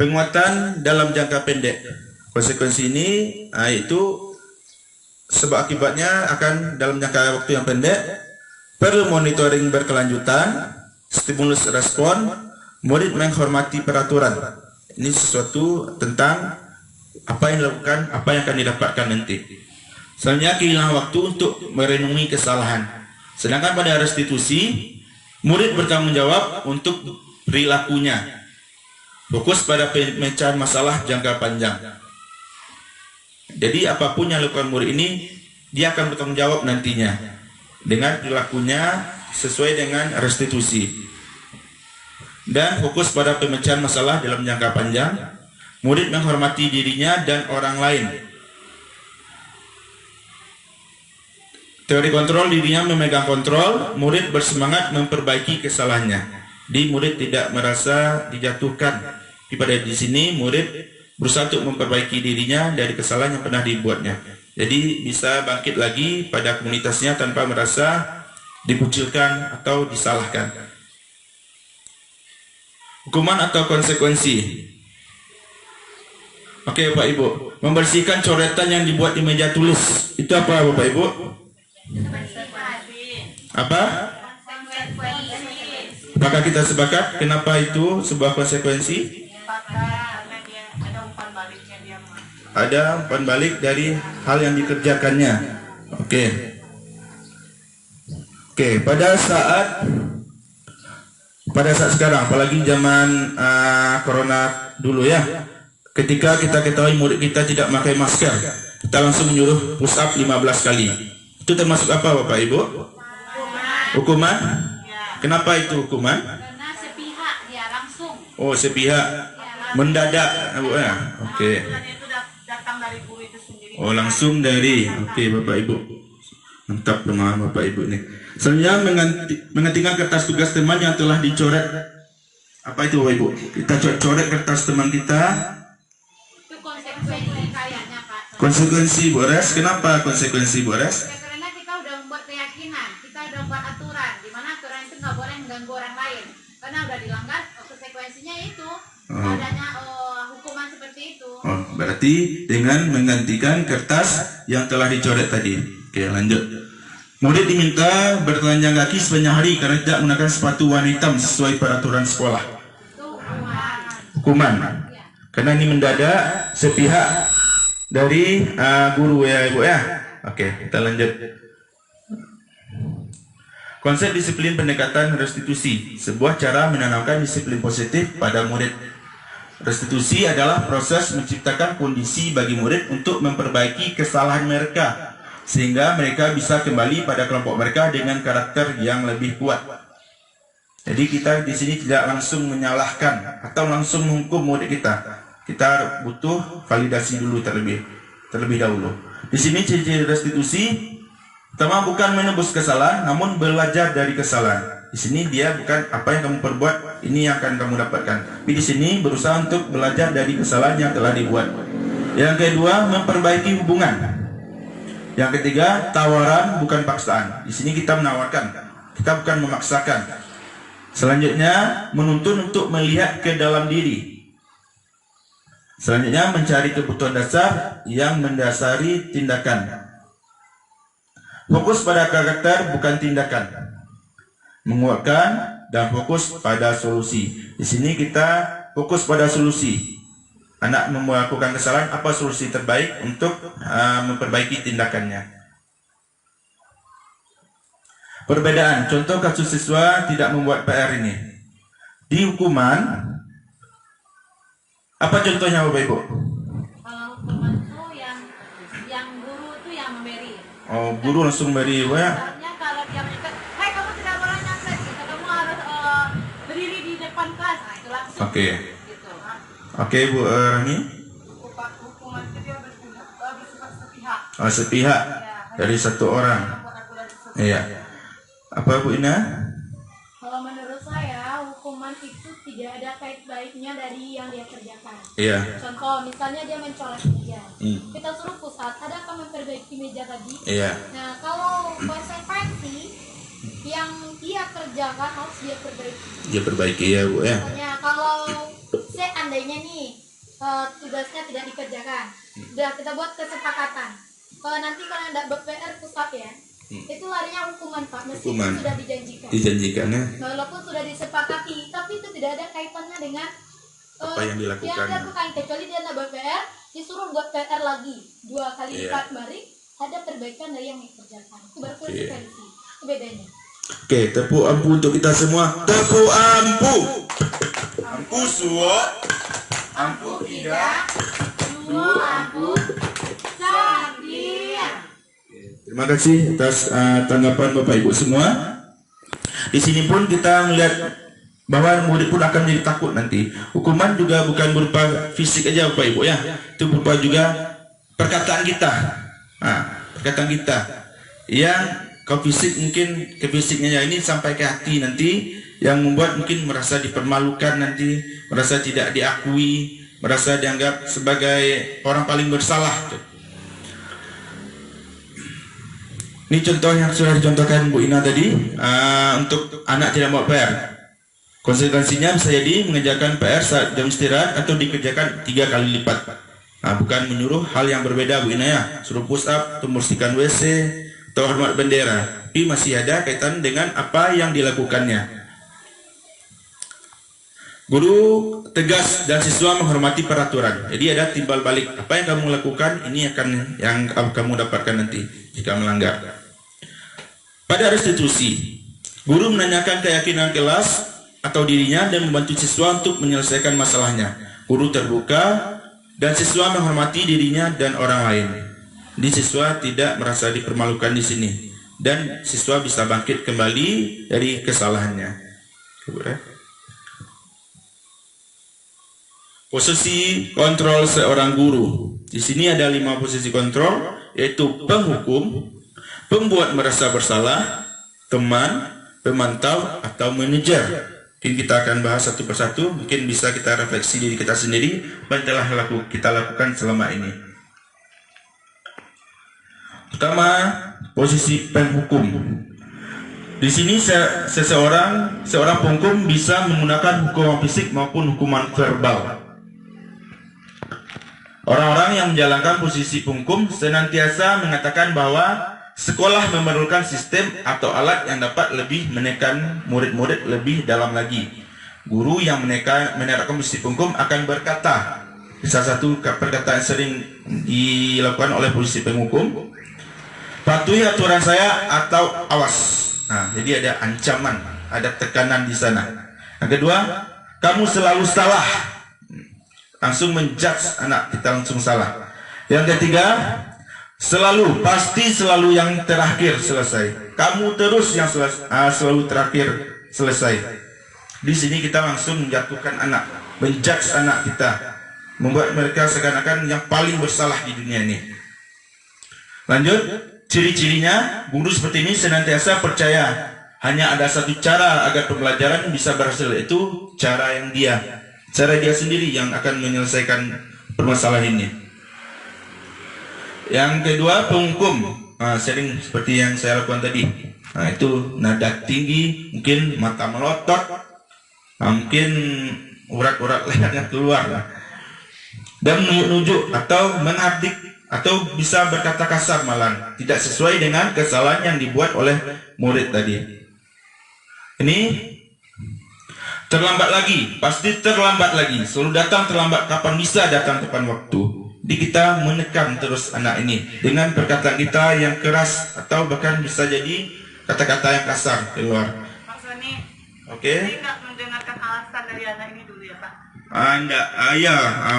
penguatan dalam jangka pendek. Konsekuensi ini itu sebab akibatnya akan dalam jangka waktu yang pendek, perlu monitoring berkelanjutan, stimulus respon, murid menghormati peraturan. Ini sesuatu tentang apa yang dilakukan, apa yang akan didapatkan nanti. Selanjutnya, kehilangan waktu untuk merenungi kesalahan. Sedangkan pada restitusi, murid bertanggung jawab untuk perilakunya. Fokus pada pemecahan masalah jangka panjang. Jadi apapun yang dilakukan murid ini, dia akan bertanggung jawab nantinya dengan perilakunya sesuai dengan restitusi. dan fokus pada pemecahan masalah dalam jangka panjang. Murid menghormati dirinya dan orang lain. Teori kontrol, dirinya memegang kontrol, murid bersemangat memperbaiki kesalahannya. Di murid tidak merasa dijatuhkan. Di sini murid berusaha untuk memperbaiki dirinya dari kesalahan yang pernah dibuatnya. Jadi bisa bangkit lagi pada komunitasnya tanpa merasa dikucilkan atau disalahkan. Hukuman atau konsekuensi. Oke Bapak Ibu, membersihkan coretan yang dibuat di meja tulis. Itu apa Bapak Ibu? Apa? Apakah kita sepakat kenapa itu sebuah konsekuensi? Ada umpan balik dari hal yang dikerjakannya. Oke, pada saat sekarang, apalagi zaman corona dulu ya, ketika kita ketahui murid kita tidak pakai masker, kita langsung menyuruh push up 15 kali. Itu termasuk apa Bapak Ibu? Hukuman? Kenapa itu hukuman? Karena sepihak dia langsung. Oh, sepihak, mendadak, ya. Oke. Oh, langsung dari. Oke Bapak Ibu, mantap pemahaman Bapak Ibu nih. Selanjutnya menghentikan kertas tugas teman yang telah dicoret. Apa itu Bapak Ibu? Kita coret kertas teman kita. Itu konsekuensi kayaknya Pak. Konsekuensi Bores. Kenapa konsekuensi Bores? Ya karena kita udah membuat keyakinan, kita udah membuat aturan, di mana aturan itu nggak boleh mengganggu orang lain. Karena udah dilanggar, konsekuensinya itu adanya hukuman seperti itu. Oh, berarti dengan menggantikan kertas yang telah dicoret tadi. Oke, lanjut. Murid diminta bertelanjang kaki sepanjang hari karena tidak menggunakan sepatu warna hitam sesuai peraturan sekolah. Itu hukuman. Hukuman. Karena ini mendadak sepihak dari guru ya Ibu ya. Oke, kita lanjut. Konsep disiplin pendekatan restitusi, sebuah cara menanamkan disiplin positif pada murid. Restitusi adalah proses menciptakan kondisi bagi murid untuk memperbaiki kesalahan mereka, sehingga mereka bisa kembali pada kelompok mereka dengan karakter yang lebih kuat. Jadi kita di sini tidak langsung menyalahkan atau langsung menghukum murid kita. Kita butuh validasi dulu terlebih dahulu. Di sini ciri restitusi pertama bukan menebus kesalahan, namun belajar dari kesalahan. Di sini dia bukan apa yang kamu perbuat, ini yang akan kamu dapatkan. Tapi di sini berusaha untuk belajar dari kesalahan yang telah dibuat. Yang kedua, memperbaiki hubungan. Yang ketiga, tawaran bukan paksaan. Di sini kita menawarkan, kita bukan memaksakan. Selanjutnya, menuntun untuk melihat ke dalam diri. Selanjutnya, mencari kebutuhan dasar yang mendasari tindakan. Fokus pada karakter bukan tindakan. Menguatkan dan fokus pada solusi. Di sini kita fokus pada solusi. Anak melakukan kesalahan, apa solusi terbaik untuk memperbaiki tindakannya. Perbedaan, contoh kasus siswa tidak membuat PR ini. Di hukuman, apa contohnya Bapak Ibu? Kalau hukuman itu yang guru itu yang memberi. Oh, guru langsung beri ya. Misalnya kalau dia menyekat, hai kamu tidak boleh nyontek, gitu. Kamu harus berdiri di depan kelas. Nah itu langsung. Oke. Gitu. Oke Bu Rani. Hukuman itu dia bersifat sepihak. Oh, sepihak dari satu orang. Iya. Apa Bu Ina? Kalau menurut saya, hukuman itu tidak ada kait baiknya dari yang dia kerjakan. Iya. Contoh, misalnya dia mencoret meja. Kita suruh pusat, adakah memperbaiki meja tadi? Iya. Nah, kalau konsekuensi yang dia kerjakan harus dia perbaiki. Dia perbaiki ya Bu ya. Misalnya, kalau seandainya nih tugasnya tidak dikerjakan, udah kita buat kesepakatan. Kalau nanti kalian tidak ber-PR pusat ya, itu larinya hukuman Pak, meskipun Hukuman. sudah dijanjikan. Dijanjikannya Walaupun sudah disepakati, tapi itu tidak ada kaitannya dengan apa yang dilakukan. kecuali dia nak buat PR, disuruh buat PR lagi 2 kali Iya. lipat mari, ada perbaikan dari yang dikerjakan. Itu baru konsekuensi. Itu bedanya. Oke, tepuk ampu untuk kita semua. Tepuk ampu. Ampu suwo. Ampu tidak. Dua ampu sadir. Terima kasih atas tanggapan Bapak Ibu semua. Di sini pun kita melihat bahwa murid pun akan menjadi takut nanti. Hukuman juga bukan berupa fisik aja Bapak Ibu ya, itu berupa juga perkataan kita. Perkataan kita yang ke fisik, mungkin ke fisiknya ini sampai ke hati nanti, yang membuat mungkin merasa dipermalukan nanti, merasa tidak diakui, merasa dianggap sebagai orang paling bersalah. Ini contoh yang sudah dicontohkan Bu Ina tadi, untuk anak tidak mau PR. Konsekuensinya bisa jadi mengerjakan PR saat jam istirahat atau dikerjakan 3 kali lipat. Bukan menyuruh hal yang berbeda Bu Ina ya, suruh push up, atau membersihkan WC, atau hormat bendera. Tapi masih ada kaitan dengan apa yang dilakukannya. Guru tegas dan siswa menghormati peraturan. Jadi ada timbal balik. Apa yang kamu lakukan, ini akan yang kamu dapatkan nanti jika melanggar. Pada restitusi, guru menanyakan keyakinan kelas atau dirinya dan membantu siswa untuk menyelesaikan masalahnya. Guru terbuka dan siswa menghormati dirinya dan orang lain. Di siswa tidak merasa dipermalukan di sini, dan siswa bisa bangkit kembali dari kesalahannya. Posisi kontrol seorang guru. Di sini ada 5 posisi kontrol, yaitu penghukum, pembuat merasa bersalah, teman, pemantau, atau manajer. Mungkin kita akan bahas satu persatu, mungkin bisa kita refleksi diri kita sendiri apa yang telah kita lakukan selama ini. Pertama, posisi penghukum. Di sini seorang penghukum bisa menggunakan hukuman fisik maupun hukuman verbal. Orang-orang yang menjalankan posisi penghukum senantiasa mengatakan bahwa sekolah memerlukan sistem atau alat yang dapat lebih menekan murid-murid lebih dalam lagi. Guru yang menerapkan posisi penghukum akan berkata, salah satu perkataan sering dilakukan oleh posisi penghukum, patuhi aturan saya atau awas. Jadi ada ancaman, ada tekanan di sana. Yang kedua, kamu selalu salah. Langsung menjudge anak kita langsung salah. Yang ketiga, pasti selalu yang terakhir selesai. Kamu terus yang selalu terakhir selesai. Di sini kita langsung menjatuhkan anak, menjudge anak kita, membuat mereka seakan-akan yang paling bersalah di dunia ini. Lanjut, ciri-cirinya guru seperti ini senantiasa percaya hanya ada satu cara agar pembelajaran bisa berhasil, yaitu cara dia sendiri yang akan menyelesaikan permasalahan ini. Yang kedua, penghukum. Sering seperti yang saya lakukan tadi. Itu nada tinggi, mungkin mata melotot, mungkin urat-urat lehernya keluar, dan menunjuk atau menghardik, atau bisa berkata kasar malah, tidak sesuai dengan kesalahan yang dibuat oleh murid tadi. Ini terlambat lagi, pasti terlambat lagi, selalu datang terlambat, kapan bisa datang tepat waktu. Jadi kita menekan terus anak ini dengan perkataan kita yang keras, atau bahkan bisa jadi kata-kata yang kasar keluar. Pak Soni, Oke. Saya nggak mendengarkan alasan dari anak ini dulu ya Pak.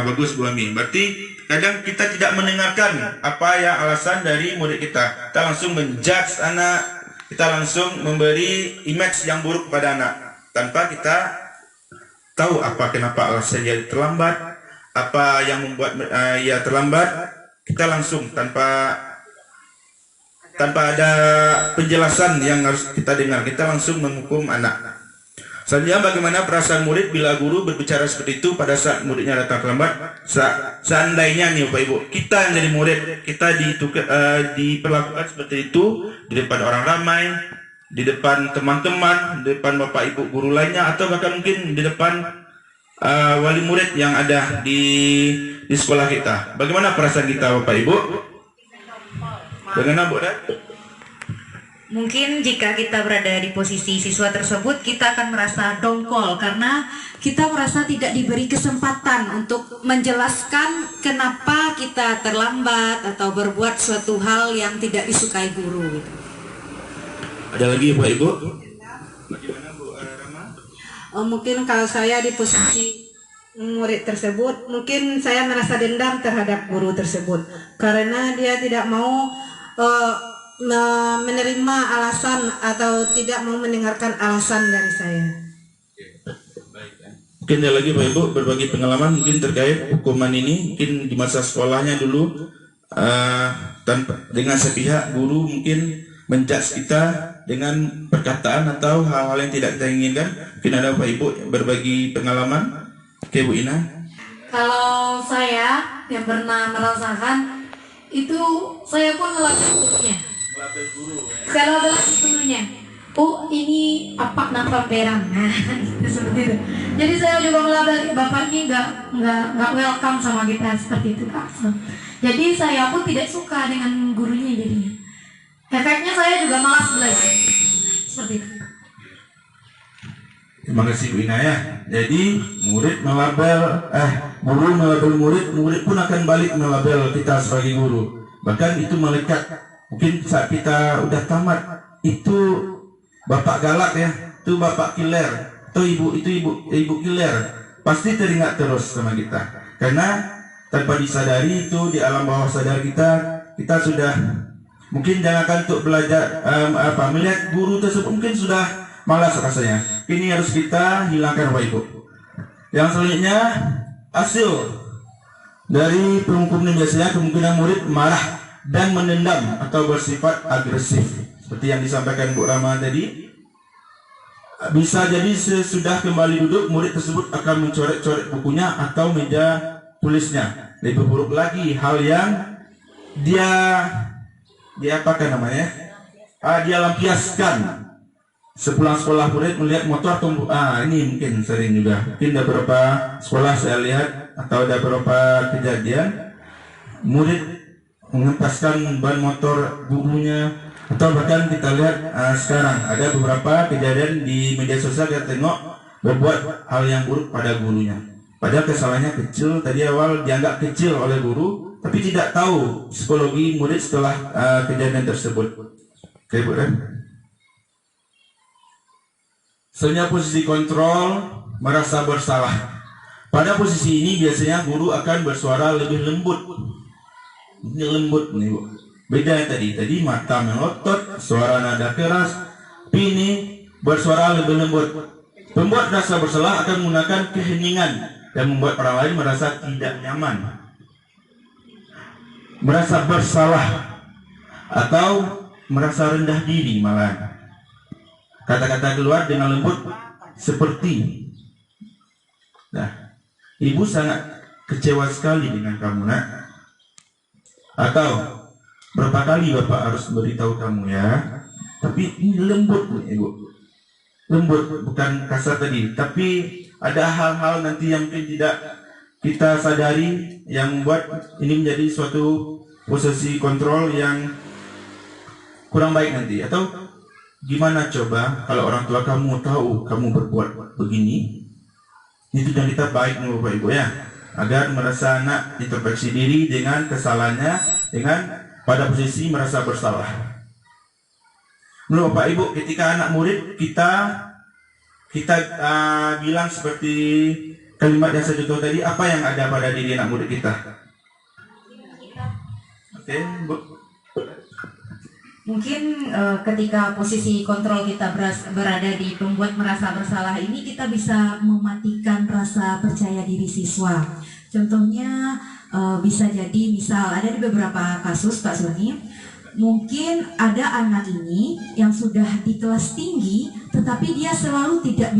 Bagus Bu Ami. Berarti kadang kita tidak mendengarkan apa ya alasan dari murid kita. Kita langsung menjudge anak, kita langsung memberi image yang buruk kepada anak, tanpa kita tahu kenapa alasan dia terlambat, apa yang membuat ia terlambat. Kita langsung tanpa ada penjelasan yang harus kita dengar, kita langsung menghukum anak. Selanjutnya, bagaimana perasaan murid bila guru berbicara seperti itu pada saat muridnya datang terlambat? Seandainya nih Bapak Ibu, kita yang jadi murid, kita diperlakukan seperti itu di depan orang ramai, di depan teman-teman, di depan Bapak Ibu guru lainnya, atau bahkan mungkin di depan wali murid yang ada di sekolah kita. Bagaimana perasaan kita Bapak Ibu? Bagaimana Bu? Mungkin jika kita berada di posisi siswa tersebut, kita akan merasa dongkol karena kita merasa tidak diberi kesempatan untuk menjelaskan kenapa kita terlambat atau berbuat suatu hal yang tidak disukai guru. Ada lagi Pak Ibu? Bagaimana Bu Rama? Mungkin kalau saya di posisi murid tersebut, mungkin saya merasa dendam terhadap guru tersebut karena dia tidak mau menerima alasan atau tidak mau mendengarkan alasan dari saya. Mungkin ada lagi Pak Ibu berbagi pengalaman mungkin terkait hukuman ini, mungkin di masa sekolahnya dulu tanpa dengan sepihak guru mungkin menjudge kita dengan perkataan atau hal-hal yang tidak kita inginkan. Mungkin ada Pak Ibu berbagi pengalaman. Oke Bu Ina. Kalau saya yang pernah merasakan itu, saya pun ngelabel gurunya. Saya label gurunya. Oh ini apa nampak berang, nah gitu, seperti itu. Jadi saya juga melabel bapak ini nggak welcome sama kita seperti itu Kak. Jadi saya pun tidak suka dengan gurunya jadinya. Efeknya saya juga malas belajar seperti itu. Terima kasih Bu Ina ya. Jadi murid melabel, guru melabel murid, murid pun akan balik melabel kita sebagai guru. Bahkan itu melekat. Mungkin saat kita udah tamat, itu bapak galak ya, itu bapak killer, atau ibu killer, pasti teringat terus sama kita. Karena tanpa disadari itu di alam bawah sadar kita sudah mungkin jangankan untuk belajar melihat guru tersebut mungkin sudah malas rasanya. Ini harus kita hilangkan Bapak Ibu. Yang selanjutnya, hasil dari penghukuman biasanya kemungkinan murid marah dan menendam atau bersifat agresif. Seperti yang disampaikan Bu Rama tadi, bisa jadi sesudah kembali duduk murid tersebut akan mencoret-coret bukunya atau meja tulisnya. Lebih buruk lagi, hal yang dia apakan namanya? Dia lampiaskan. Sepulang sekolah murid melihat motor tumbuh. Ini mungkin sering juga. Mungkin ada beberapa sekolah saya lihat atau ada beberapa kejadian murid mengempaskan ban motor gurunya, atau bahkan kita lihat sekarang ada beberapa kejadian di media sosial kita tengok berbuat hal yang buruk pada gurunya. Padahal kesalahannya kecil, tadi awal dianggap kecil oleh guru, tapi tidak tahu psikologi murid setelah kejadian tersebut. Oke Bu Ren. Selanjutnya posisi kontrol, merasa bersalah. Pada posisi ini biasanya guru akan bersuara lebih lembut. Ini lembut nih Bu. Beda tadi mata melotot, suara nada keras. Tapi ini bersuara lebih lembut. Pembuat rasa bersalah akan menggunakan keheningan dan membuat orang lain merasa tidak nyaman, merasa bersalah, atau merasa rendah diri malah. Kata-kata keluar dengan lembut seperti, ibu sangat kecewa sekali dengan kamu nak. Atau berapa kali bapak harus beritahu kamu ya. Tapi ini lembut ibu, lembut, bukan kasar tadi. Tapi ada hal-hal nanti yang mungkin tidak kita sadari yang membuat ini menjadi suatu posisi kontrol yang kurang baik nanti. Atau gimana coba kalau orang tua kamu tahu kamu berbuat begini, itu dan kita baik Bapak Ibu ya, agar merasa anak introspeksi diri dengan kesalahannya, dengan pada posisi merasa bersalah. Menurut Bapak Ibu, ketika anak murid kita bilang seperti kalimat yang saya contoh tadi, apa yang ada pada diri anak murid kita? Oke, Bu. Mungkin ketika posisi kontrol kita berada di pembuat merasa bersalah ini, kita bisa mematikan rasa percaya diri siswa. Contohnya bisa jadi misal ada di beberapa kasus Pak Sony, mungkin ada anak ini yang sudah di kelas tinggi tetapi dia selalu tidak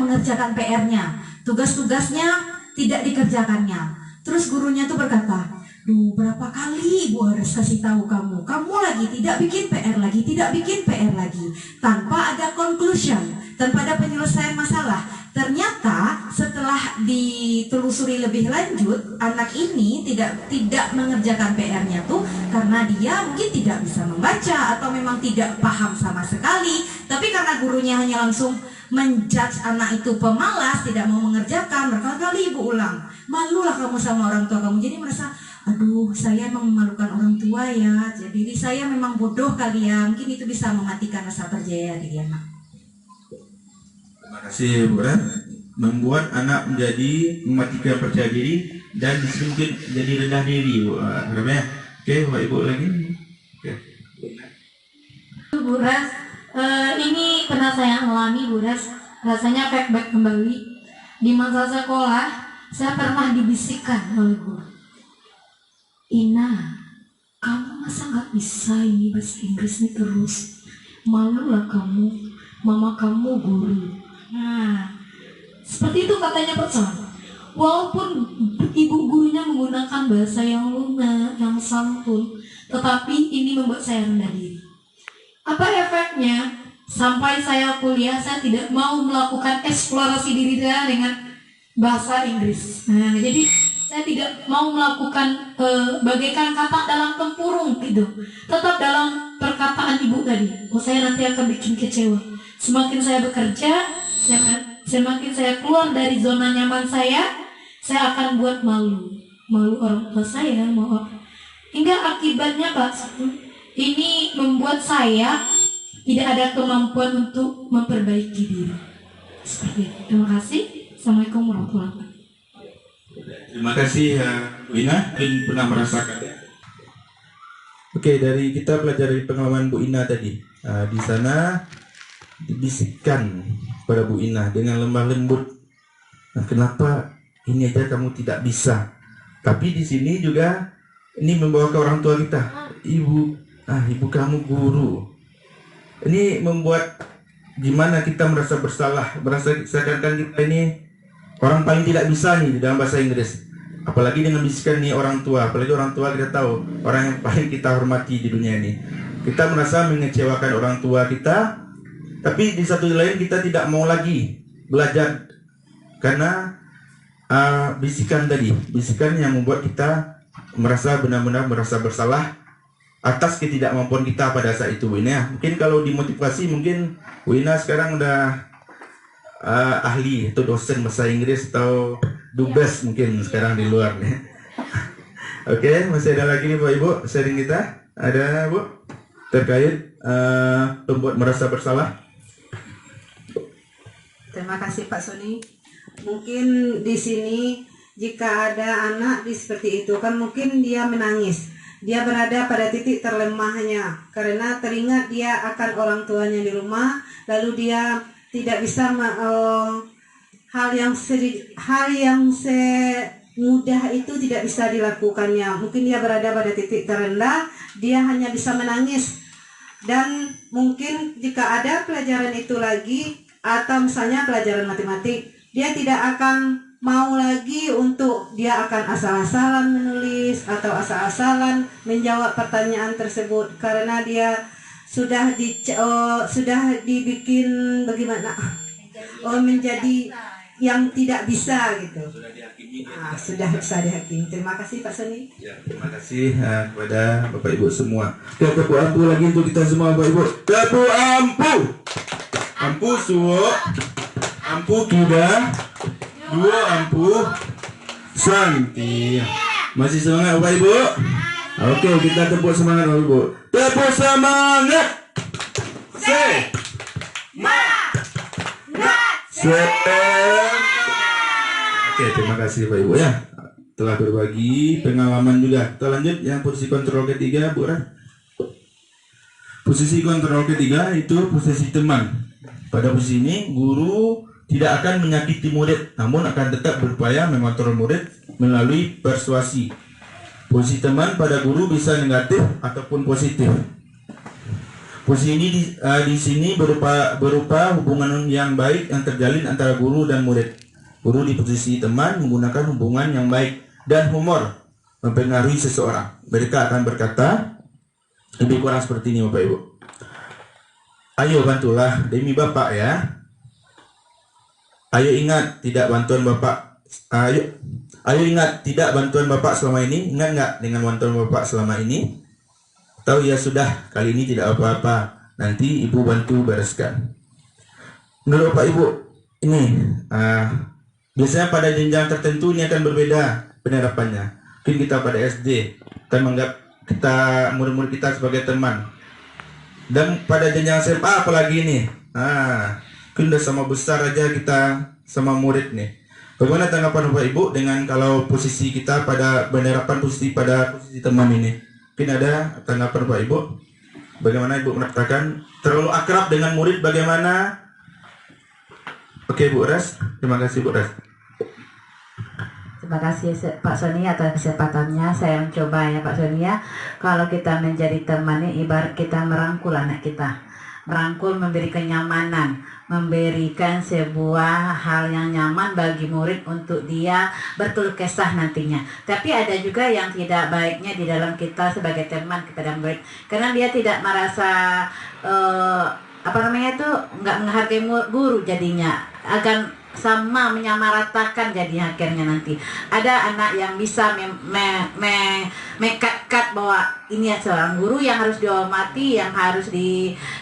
mengerjakan PR-nya, tugas-tugasnya tidak dikerjakannya. Terus gurunya tuh berkata, berapa kali ibu harus kasih tahu kamu lagi tidak bikin PR lagi, tanpa ada conclusion, tanpa ada penyelesaian masalah. Ternyata setelah ditelusuri lebih lanjut, anak ini tidak mengerjakan PR-nya tuh karena dia mungkin tidak bisa membaca atau memang tidak paham sama sekali. Tapi karena gurunya hanya langsung menjudge anak itu pemalas, tidak mau mengerjakan, berkali-kali ibu ulang, malulah kamu sama orang tua kamu. Jadi merasa, aduh saya memang memalukan orang tua ya, jadi saya memang bodoh kali ya. Mungkin itu bisa mematikan rasa percaya diri anak. Terima kasih Bu Ren. Membuat anak menjadi mematikan percaya diri dan mungkin jadi rendah diri Bu Ren. Oke, Bapak Ibu lagi. Oke. Bu Res, ini pernah saya alami Bu Res, rasanya flashback kembali. di masa sekolah saya pernah dibisikkan oleh guru, Ina, kamu masa nggak bisa ini bahasa Inggris nih terus, malulah kamu, mama kamu guru. Nah, seperti itu katanya Pak Son. Walaupun ibu gurunya menggunakan bahasa yang lunak, yang santun, tetapi ini membuat saya rendah diri. Apa efeknya? Sampai saya kuliah, saya tidak mau melakukan eksplorasi diri saya dengan bahasa Inggris. Nah, jadi saya tidak mau melakukan bagaikan kata dalam tempurung gitu. Tetap dalam perkataan ibu tadi. Oh, saya nanti akan bikin kecewa. Semakin saya bekerja, semakin saya keluar dari zona nyaman saya akan buat malu orang tua saya, hingga akibatnya Pak, ini membuat saya tidak ada kemampuan untuk memperbaiki diri. Seperti itu. Terima kasih. Assalamualaikum warahmatullahi wabarakatuh. Terima kasih Bu Ina, mungkin pernah merasakan. Oke, dari kita pelajari pengalaman Bu Ina tadi. Di sana dibisikkan pada Bu Ina dengan lemah lembut. Nah, kenapa ini aja kamu tidak bisa? Tapi di sini juga ini membawa ke orang tua kita. Ibu kamu guru. Ini membuat gimana kita merasa bersalah, merasa seakan-akan kita ini orang paling tidak bisa nih di dalam bahasa Inggris. Apalagi dengan bisikan nih orang tua, apalagi orang tua kita tahu orang yang paling kita hormati di dunia ini. Kita merasa mengecewakan orang tua kita, tapi di satu lain kita tidak mau lagi belajar karena bisikan tadi, bisikan yang membuat kita merasa benar-benar merasa bersalah atas ketidakmampuan kita pada saat itu, Bu Ina. Mungkin kalau dimotivasi, mungkin Bu Ina sekarang udah ahli atau dosen bahasa Inggris atau dubes mungkin sekarang di luar nih. Oke, masih ada lagi nih Pak Ibu sharing kita. Ada Bu terkait membuat merasa bersalah. Terima kasih Pak Sony. Mungkin di sini jika ada anak seperti itu kan mungkin dia menangis. Dia berada pada titik terlemahnya karena teringat dia akan orang tuanya di rumah, lalu dia tidak bisa hal yang semudah itu tidak bisa dilakukannya. Mungkin dia berada pada titik terendah, dia hanya bisa menangis. Dan mungkin jika ada pelajaran itu lagi atau misalnya pelajaran matematik, dia tidak akan mau lagi untuk dia akan asal-asalan menulis atau asal-asalan menjawab pertanyaan tersebut karena dia sudah dibikin bagaimana menjadi yang tidak bisa gitu. Sudah bisa dihakimi. Terima kasih Pak Sony. Ya, terima kasih kepada Bapak Ibu semua. Tepuk ampu lagi untuk kita semua Bapak Ibu. Tepuk ampu. Ampu suwo. Ampu kuda. Dua ampuh santi. Masih semangat Bapak Ibu? Oke, kita tepuk semangat Bapak Ibu. Tepuk semangat. Oke, terima kasih Bapak Ibu ya. Telah berbagi pengalaman juga. Kita lanjut yang posisi kontrol ketiga, Bu Ran. Posisi kontrol ketiga itu posisi teman. Pada posisi ini guru tidak akan menyakiti murid, namun akan tetap berupaya mengontrol murid melalui persuasi. Posisi teman pada guru bisa negatif ataupun positif. Posisi ini di sini berupa hubungan yang baik yang terjalin antara guru dan murid. Guru di posisi teman menggunakan hubungan yang baik dan humor mempengaruhi seseorang. Mereka akan berkata lebih kurang seperti ini Bapak Ibu. Ayo bantulah demi Bapak ya. Ayo ingat tidak bantuan Bapak. Ayo ingat tidak bantuan Bapak selama ini. Ingat nggak dengan bantuan Bapak selama ini? Tahu ya sudah kali ini tidak apa-apa. Nanti Ibu bantu bereskan. Menurut Bapak Ibu ini biasanya pada jenjang tertentu ini akan berbeda penerapannya. Mungkin kita pada SD kita menganggap kita murid-murid kita sebagai teman. Dan pada jenjang SMA apalagi ini. Mungkin udah sama besar aja kita sama murid nih. Bagaimana tanggapan Bapak Ibu dengan kalau posisi kita pada penerapan posisi pada posisi teman ini? Mungkin ada tanggapan Bapak Ibu? Bagaimana Ibu mengatakan terlalu akrab dengan murid bagaimana? Oke Bu Ras, terima kasih Bu Ras. Terima kasih Pak Sony atas kesempatannya. Saya mencoba ya Pak Sony ya. Kalau kita menjadi teman ini ibarat kita merangkul anak kita. Merangkul, memberi kenyamanan, memberikan sebuah hal yang nyaman bagi murid untuk dia berkeluh kesah nantinya. Tapi ada juga yang tidak baiknya di dalam kita sebagai teman kepada murid. Karena dia tidak merasa nggak menghargai guru, jadinya akan sama menyamaratakan jadinya akhirnya nanti. Ada anak yang bisa mekat bahwa ini seorang guru yang harus dihormati, yang harus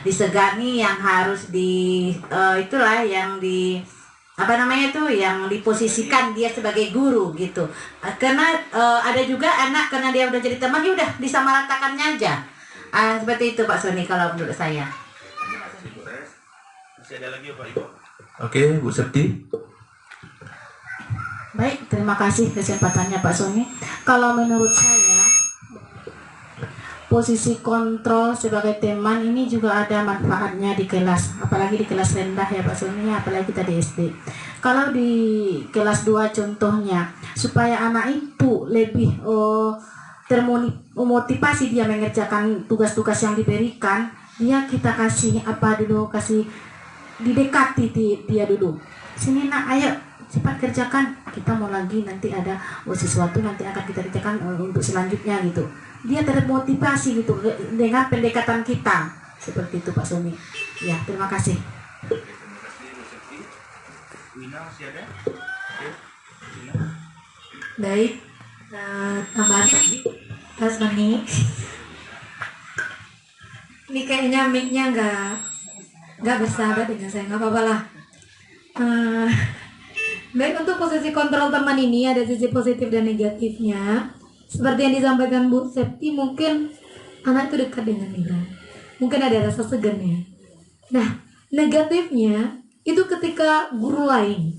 disegani, yang harus yang diposisikan dia sebagai guru gitu. Karena ada juga anak karena dia udah jadi teman, ya udah disamaratakannya aja. Seperti itu Pak Sony kalau menurut saya. Masih ada lagi Pak Ibu? Oke, Bu Septi. Baik, terima kasih kesempatannya Pak Sony. Kalau menurut saya, posisi kontrol sebagai teman ini juga ada manfaatnya di kelas, apalagi di kelas rendah ya Pak Sony, apalagi kita di SD. Kalau di kelas 2 contohnya, supaya anak itu lebih termotivasi dia mengerjakan tugas-tugas yang diberikan, kita kasih didekati dia dulu. Sini nak, ayo cepat kerjakan. Kita mau lagi nanti ada sesuatu nanti akan kita kerjakan untuk selanjutnya gitu. Dia termotivasi gitu dengan pendekatan kita. Seperti itu Pak Sony. Ya, terima kasih. Baik, tambahan lagi Pak Sony. Ini kayaknya mic-nya nggak bersahabat dengan saya, nggak apa-apa lah. Baik, untuk posisi kontrol teman ini ada sisi positif dan negatifnya. Seperti yang disampaikan Bu Septi, mungkin anak itu dekat dengan kita, mungkin ada rasa segannya. Nah, negatifnya itu ketika guru lain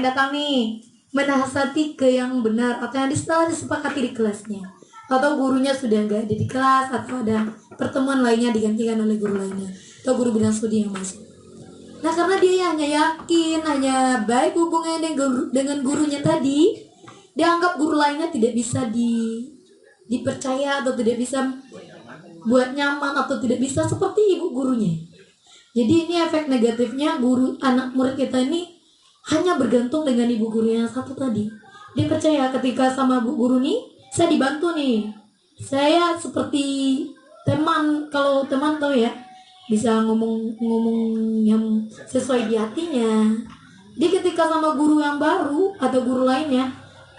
datang nih menasihati ke yang benar atau yang disepakati di kelasnya, atau gurunya sudah nggak ada di kelas, atau ada pertemuan lainnya digantikan oleh guru lainnya, atau guru bidang studi yang masuk. Nah, karena dia hanya yakin, hanya baik hubungannya dengan gurunya tadi, dia anggap guru lainnya tidak bisa dipercaya atau tidak bisa buat nyaman atau tidak bisa seperti ibu gurunya. Jadi ini efek negatifnya, anak murid kita ini hanya bergantung dengan ibu guru yang satu tadi. Dia percaya ketika sama bu guru nih, saya dibantu nih. Saya seperti teman, kalau teman tahu ya, bisa ngomong yang sesuai di hatinya. Dia ketika sama guru yang baru atau guru lainnya,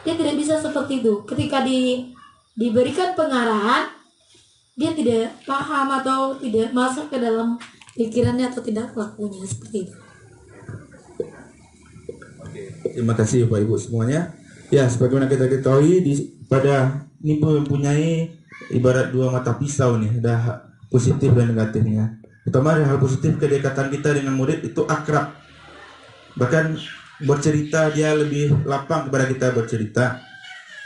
dia tidak bisa seperti itu. Ketika diberikan pengarahan, dia tidak paham atau tidak masuk ke dalam pikirannya atau tidak lakunya seperti itu. Terima kasih Bapak Ibu semuanya. Ya, sebagaimana kita ketahui ini mempunyai ibarat dua mata pisau nih, ada positif dan negatifnya. Pertama, hal positif, kedekatan kita dengan murid itu akrab. Bahkan bercerita dia lebih lapang kepada kita bercerita.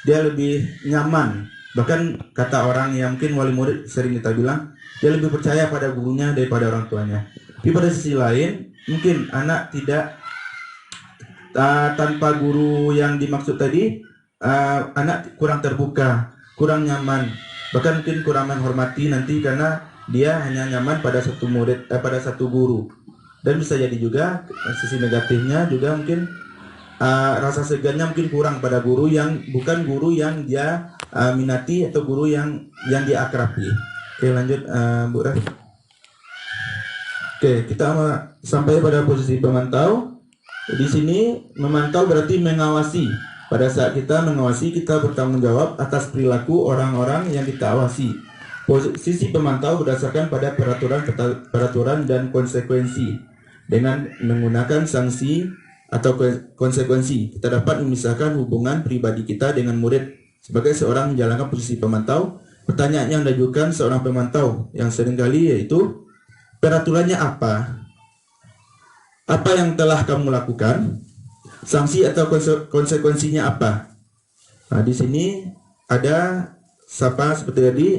Dia lebih nyaman. Bahkan kata orang yang mungkin wali murid sering kita bilang, dia lebih percaya pada gurunya daripada orang tuanya. Tapi pada sisi lain, mungkin anak tidak tanpa guru yang dimaksud tadi, anak kurang terbuka, kurang nyaman, bahkan mungkin kurang menghormati nanti karena dia hanya nyaman pada satu murid, pada satu guru. Dan bisa jadi juga sisi negatifnya juga mungkin rasa segannya mungkin kurang pada guru yang bukan guru yang dia minati atau guru yang dia akrabi. Oke, lanjut Bu Raf. Oke, kita sampai pada posisi pemantau. Di sini memantau berarti mengawasi. Pada saat kita mengawasi, kita bertanggung jawab atas perilaku orang-orang yang kita awasi. Posisi pemantau berdasarkan pada peraturan dan konsekuensi. Dengan menggunakan sanksi atau konsekuensi, kita dapat memisahkan hubungan pribadi kita dengan murid. Sebagai seorang menjalankan posisi pemantau, pertanyaan yang diajukan seorang pemantau yang seringkali yaitu, peraturannya apa? Apa yang telah kamu lakukan? Sanksi atau konsekuensinya apa? Nah, di sini ada seperti tadi,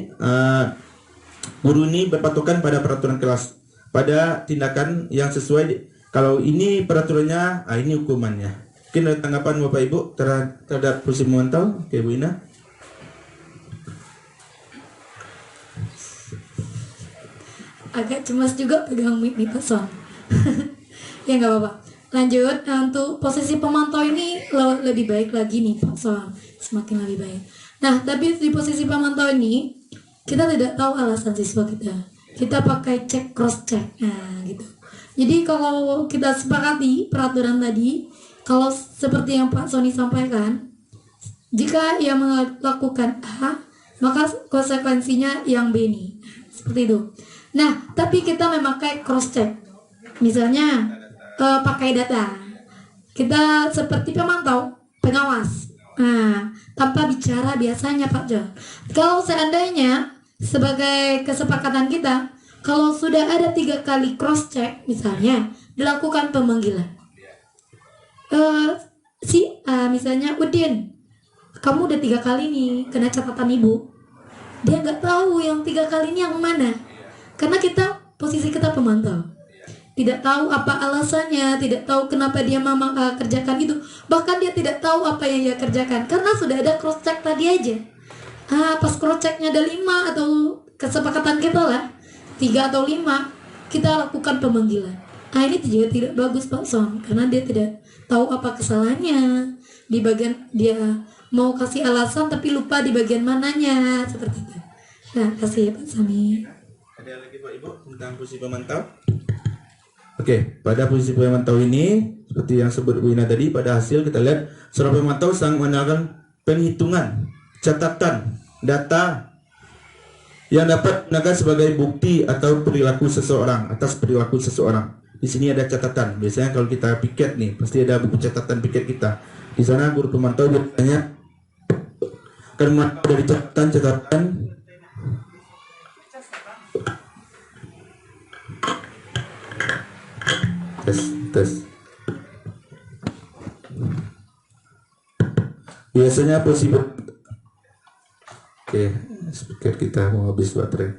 guru ini berpatokan pada peraturan kelas, pada tindakan yang sesuai. Kalau ini peraturannya, ini hukumannya. Mungkin ada tanggapan Bapak Ibu terhadap posisi memantau? Oke, Bu Ina. Agak cemas juga pegang mic nih Pak Son. Ya nggak apa-apa. Lanjut, untuk posisi pemantau ini lebih baik lagi nih Pak Son, semakin lebih baik. Nah, tapi di posisi pemantau ini kita tidak tahu alasan siswa kita. Kita pakai cek cross check, nah gitu. Jadi kalau kita sepakati peraturan tadi, kalau seperti yang Pak Soni sampaikan, jika ia melakukan A, maka konsekuensinya yang B nih, seperti itu. Nah, tapi kita memakai cross check, misalnya pakai data. Kita seperti pemantau, pengawas. Nah, tanpa bicara biasanya Pak John. Kalau seandainya sebagai kesepakatan kita, kalau sudah ada 3 kali cross check, misalnya dilakukan pemanggilan. Misalnya Udin, kamu udah 3 kali nih kena catatan ibu. Dia nggak tahu yang 3 kali ini yang mana. Karena posisi kita pemantau, tidak tahu apa alasannya, tidak tahu kenapa dia kerjakan itu, bahkan dia tidak tahu apa yang dia kerjakan karena sudah ada cross check tadi aja. Pas cross checknya ada 5 atau kesepakatan kita lah 3 atau 5, kita lakukan pemanggilan. Ini juga tidak bagus Pak Son, karena dia tidak tahu apa kesalahannya. Di bagian dia mau kasih alasan tapi lupa di bagian mananya, seperti itu. Nah, kasih ya Pak Sami. Ada lagi Pak Ibu tentang posisi pemantau? Oke, pada posisi pemantau ini seperti yang sebut Bu Ina tadi, pada hasil kita lihat seorang pemantau sedang melakukan penghitungan, catatan, data yang dapat digunakan sebagai bukti atau perilaku seseorang, atas perilaku seseorang. Di sini ada catatan. Biasanya kalau kita piket nih, pasti ada buku catatan piket kita. Di sana guru pemantau biasanya akan memantau dari catatan. Tes. Biasanya posisi speaker kita mau habis baterai.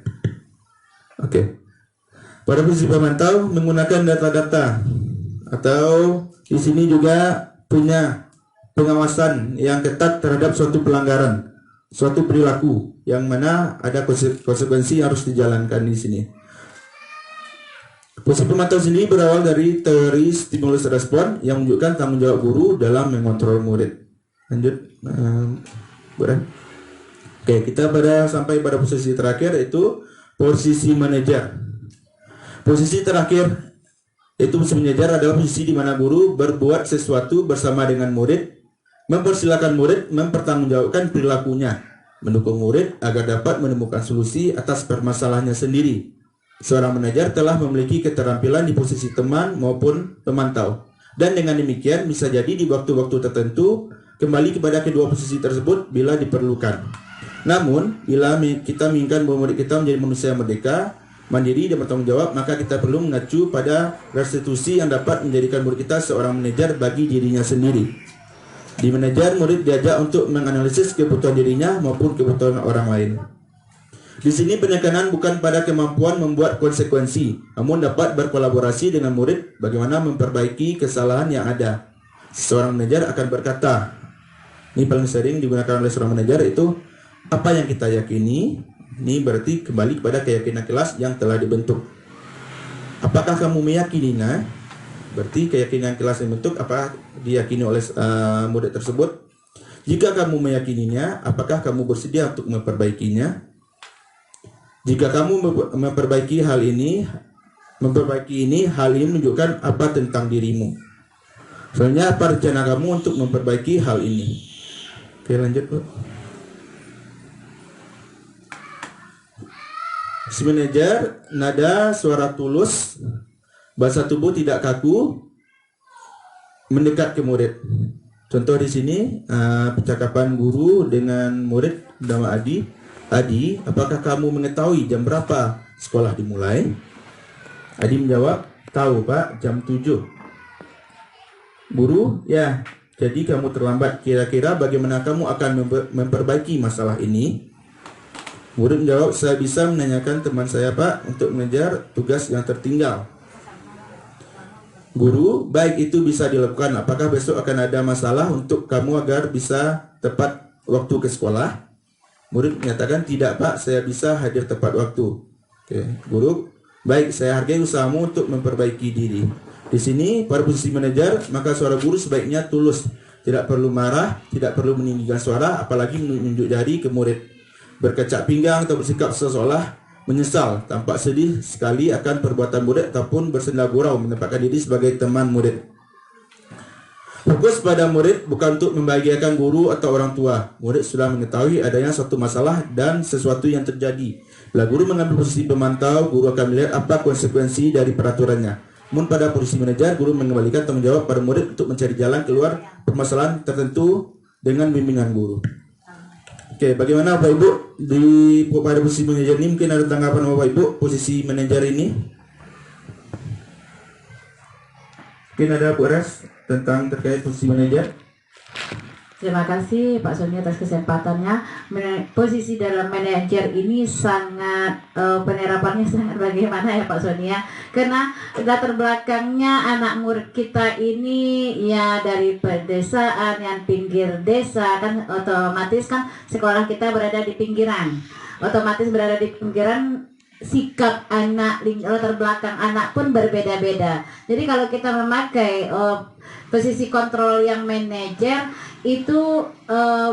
Pada posisi pemantau menggunakan data-data, atau di sini juga punya pengawasan yang ketat terhadap suatu pelanggaran, suatu perilaku yang mana ada konsekuensi yang harus dijalankan di sini. Posisi pemantau sendiri berawal dari teori stimulus respon yang menunjukkan tanggung jawab guru dalam mengontrol murid. Lanjut, kita sampai pada posisi terakhir, yaitu posisi manajer. Posisi terakhir yaitu posisi manajer adalah posisi di mana guru berbuat sesuatu bersama dengan murid, mempersilahkan murid mempertanggungjawabkan perilakunya, mendukung murid agar dapat menemukan solusi atas permasalahannya sendiri. Seorang manajer telah memiliki keterampilan di posisi teman maupun pemantau, dan dengan demikian bisa jadi di waktu-waktu tertentu kembali kepada kedua posisi tersebut bila diperlukan. Namun, bila kita menginginkan bahwa murid kita menjadi manusia merdeka, mandiri dan bertanggung jawab, maka kita perlu mengacu pada restitusi yang dapat menjadikan murid kita seorang manajer bagi dirinya sendiri. Di manajer, murid diajak untuk menganalisis kebutuhan dirinya maupun kebutuhan orang lain. Di sini penekanan bukan pada kemampuan membuat konsekuensi, namun dapat berkolaborasi dengan murid bagaimana memperbaiki kesalahan yang ada. Seorang manajer akan berkata, ini paling sering digunakan oleh seorang manajer, itu apa yang kita yakini. Ini berarti kembali kepada keyakinan kelas yang telah dibentuk. Apakah kamu meyakininya? Berarti keyakinan kelas yang dibentuk, apakah diyakini oleh murid tersebut? Jika kamu meyakininya, apakah kamu bersedia untuk memperbaikinya? Jika kamu memperbaiki hal ini, hal ini menunjukkan apa tentang dirimu. Soalnya apa rencana kamu untuk memperbaiki hal ini? Oke, lanjut Bu. Si manajer, nada suara tulus, bahasa tubuh tidak kaku, mendekat ke murid. Contoh di sini percakapan guru dengan murid bernama Adi. Adi, apakah kamu mengetahui jam berapa sekolah dimulai? Adi menjawab, tahu Pak, jam 7. Guru, ya, jadi kamu terlambat. Kira-kira bagaimana kamu akan memperbaiki masalah ini? Murid menjawab, saya bisa menanyakan teman saya Pak untuk mengejar tugas yang tertinggal. guru, baik itu bisa dilakukan. Apakah besok akan ada masalah untuk kamu agar bisa tepat waktu ke sekolah? Murid menyatakan, tidak Pak, saya bisa hadir tepat waktu. Oke, guru, baik, saya hargai usahamu untuk memperbaiki diri. Di sini pada posisi manajer, maka suara guru sebaiknya tulus, tidak perlu marah, tidak perlu meninggikan suara, apalagi menunjuk jari ke murid. Berkecak pinggang atau bersikap seolah menyesal, tampak sedih sekali akan perbuatan murid ataupun bersenda gurau menempatkan diri sebagai teman murid. Fokus pada murid bukan untuk membahagiakan guru atau orang tua. Murid sudah mengetahui adanya suatu masalah dan sesuatu yang terjadi. Bila guru mengambil posisi pemantau, guru akan melihat apa konsekuensi dari peraturannya. Namun pada posisi manajer, guru mengembalikan tanggung jawab pada murid untuk mencari jalan keluar permasalahan tertentu dengan bimbingan guru. Oke, bagaimana Bapak Ibu pada posisi manajer ini? Mungkin ada tanggapan Bapak Ibu posisi manajer ini? Mungkin ada Bu Res tentang terkait posisi manajer? Terima kasih Pak Sony atas kesempatannya. Posisi dalam manajer ini sangat penerapannya sangat bagaimana ya Pak Sony ya? Karena latar belakangnya anak murid kita ini ya dari pedesaan yang pinggir desa, kan otomatis kan sekolah kita berada di pinggiran. Otomatis berada di pinggiran, sikap anak, latar belakang anak pun berbeda-beda. Jadi kalau kita memakai posisi kontrol yang manajer itu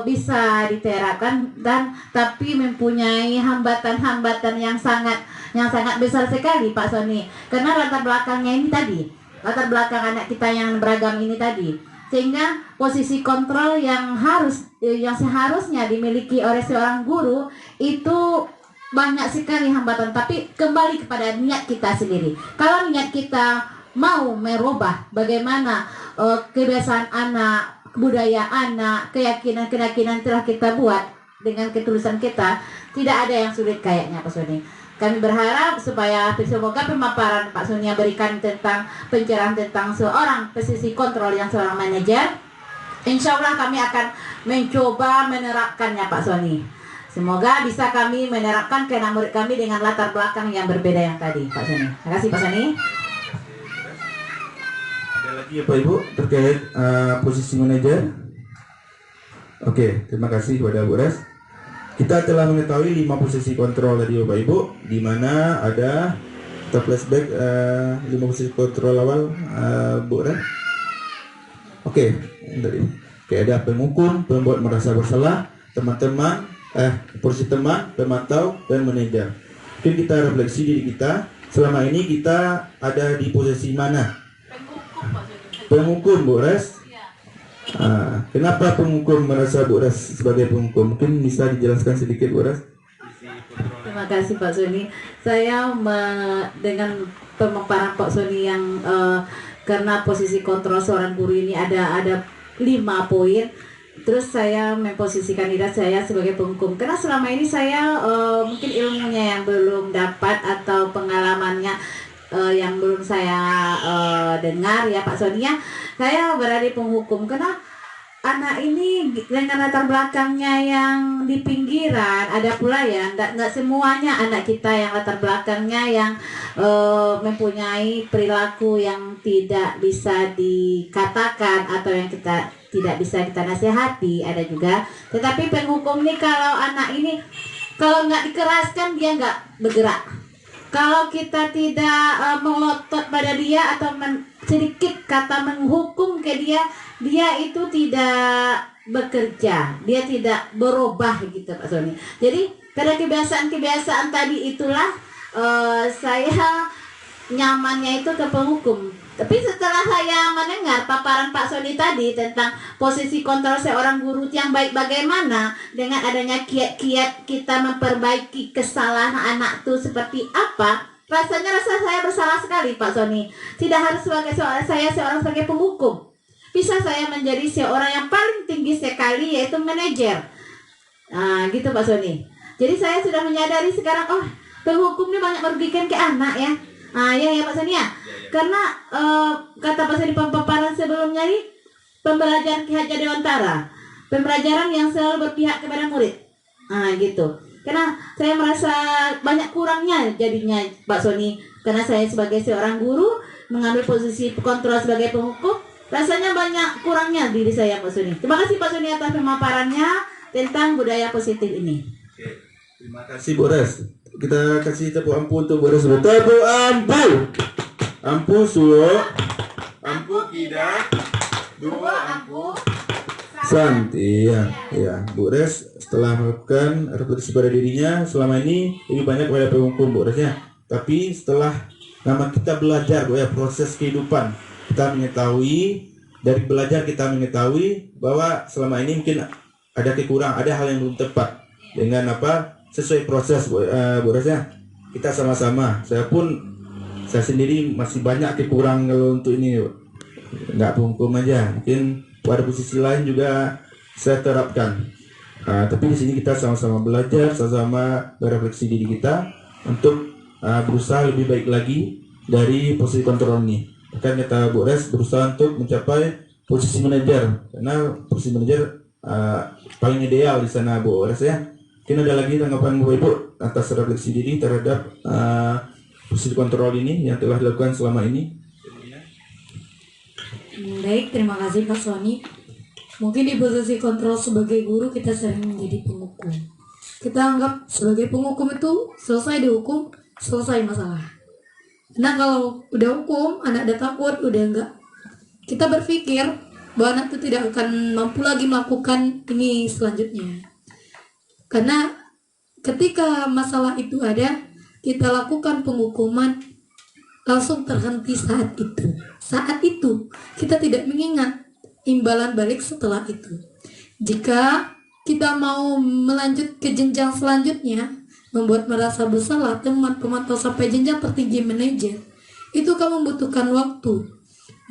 bisa diterapkan dan tapi mempunyai hambatan-hambatan yang sangat besar sekali Pak Sony. Karena latar belakangnya ini tadi, latar belakang anak kita yang beragam ini tadi. Sehingga posisi kontrol yang seharusnya dimiliki oleh seorang guru itu banyak sekali hambatan, tapi kembali kepada niat kita sendiri. Kalau niat kita mau merubah bagaimana kebiasaan anak, budaya anak, keyakinan telah kita buat dengan ketulusan kita, tidak ada yang sulit kayaknya Pak Sony. Kami berharap supaya semoga pemaparan Pak Sony yang berikan tentang pencerahan tentang seorang posisi kontrol yang seorang manajer, insya Allah kami akan mencoba menerapkannya Pak Sony. Semoga bisa kami menerapkan ke anak murid kami dengan latar belakang yang berbeda yang tadi, Pak Sony. Terima kasih Pak Sony. Ada lagi ya Pak Ibu terkait posisi manajer? Oke, terima kasih kepada Bu Res. Kita telah mengetahui 5 posisi kontrol tadi Bapak Ibu, di mana ada kita flashback 5 posisi kontrol awal Bu Res. Oke, ada penghukum, pembuat merasa bersalah, teman-teman, posisi teman, pemantau, dan manajer. Mungkin kita refleksi diri kita, selama ini kita ada di posisi mana? Penghukum Bu Res. Kenapa penghukum merasa Bu Res sebagai penghukum? Mungkin bisa dijelaskan sedikit Bu Res? Terima kasih Pak Sony. Saya dengan pemaparan Pak Sony yang karena posisi kontrol seorang guru ini ada 5 poin. Terus saya memposisikan diri saya sebagai penghukum. Karena selama ini saya mungkin ilmunya yang belum dapat atau pengalamannya yang belum saya dengar ya Pak Sony ya. Saya berada di penghukum karena anak ini dengan latar belakangnya yang di pinggiran, ada pula ya nggak semuanya anak kita yang latar belakangnya yang mempunyai perilaku yang tidak bisa dikatakan atau yang kita tidak bisa kita nasihati, ada juga. Tetapi penghukum nih, kalau anak ini kalau nggak dikeraskan dia nggak bergerak. Kalau kita tidak melotot pada dia atau sedikit kata menghukum ke dia, dia itu tidak bekerja, dia tidak berubah gitu Pak Sony. Jadi karena kebiasaan tadi itulah saya nyamannya itu ke penghukum. Tapi setelah saya mendengar paparan Pak Sony tadi tentang posisi kontrol seorang guru yang baik bagaimana dengan adanya kiat-kiat kita memperbaiki kesalahan anak itu seperti apa, rasa saya bersalah sekali Pak Sony. Tidak harus sebagai seorang sebagai penghukum. Bisa saya menjadi seorang yang paling tinggi sekali yaitu manajer. Nah, gitu Pak Sony. Jadi saya sudah menyadari sekarang, oh penghukum ini banyak merugikan ke anak ya. Ya Pak Sony ya. Karena kata Pak Sony pemaparan sebelumnya nih, pembelajaran Ki Hajar Dewantara, pembelajaran yang selalu berpihak kepada murid. Gitu. Karena saya merasa banyak kurangnya jadinya Pak Sony. Karena saya sebagai seorang guru mengambil posisi kontrol sebagai penghukum, rasanya banyak kurangnya diri saya Pak Suni. Terima kasih Pak Suni atas pemaparannya tentang budaya positif ini. Terima kasih Bu Res. Kita kasih tepuk ampuh untuk Bu Res. Tepuk ampuh. Ampuh suwo. Ampuh kida. Dua ampuh. Santi ya. Bu Res setelah melakukan refleksi pada dirinya selama ini lebih banyak pada penghukum Bu Resnya. Tapi setelah kita belajar Bu ya, proses kehidupan, kita mengetahui, dari belajar kita mengetahui bahwa selama ini mungkin ada kekurangan, ada hal yang belum tepat dengan sesuai proses Bu Resnya. Kita sama-sama, saya sendiri masih banyak kekurangan kalau untuk ini, nggak penghukum aja, mungkin pada posisi lain juga saya terapkan. Tapi di sini kita sama-sama belajar, sama-sama berefleksi diri kita untuk berusaha lebih baik lagi dari posisi kontrol ini. Bahkan kata Bu Res berusaha untuk mencapai posisi manajer, karena posisi manajer paling ideal di sana Bu Res ya. Mungkin ada lagi tanggapan Bapak Ibu atas refleksi diri terhadap posisi kontrol ini yang telah dilakukan selama ini. Baik, terima kasih Pak Sony. Mungkin di posisi kontrol sebagai guru kita sering menjadi penghukum. Kita anggap sebagai penghukum itu selesai dihukum, selesai masalah. Nah kalau udah hukum, anak udah takut, udah enggak, kita berpikir bahwa anak itu tidak akan mampu lagi melakukan ini selanjutnya. Karena ketika masalah itu ada, kita lakukan penghukuman, langsung terhenti saat itu. Saat itu kita tidak mengingat imbalan balik setelah itu. Jika kita mau melanjut ke jenjang selanjutnya, membuat merasa bersalah teman pemantau sampai jenjang tertinggi manajer, itu kan membutuhkan waktu.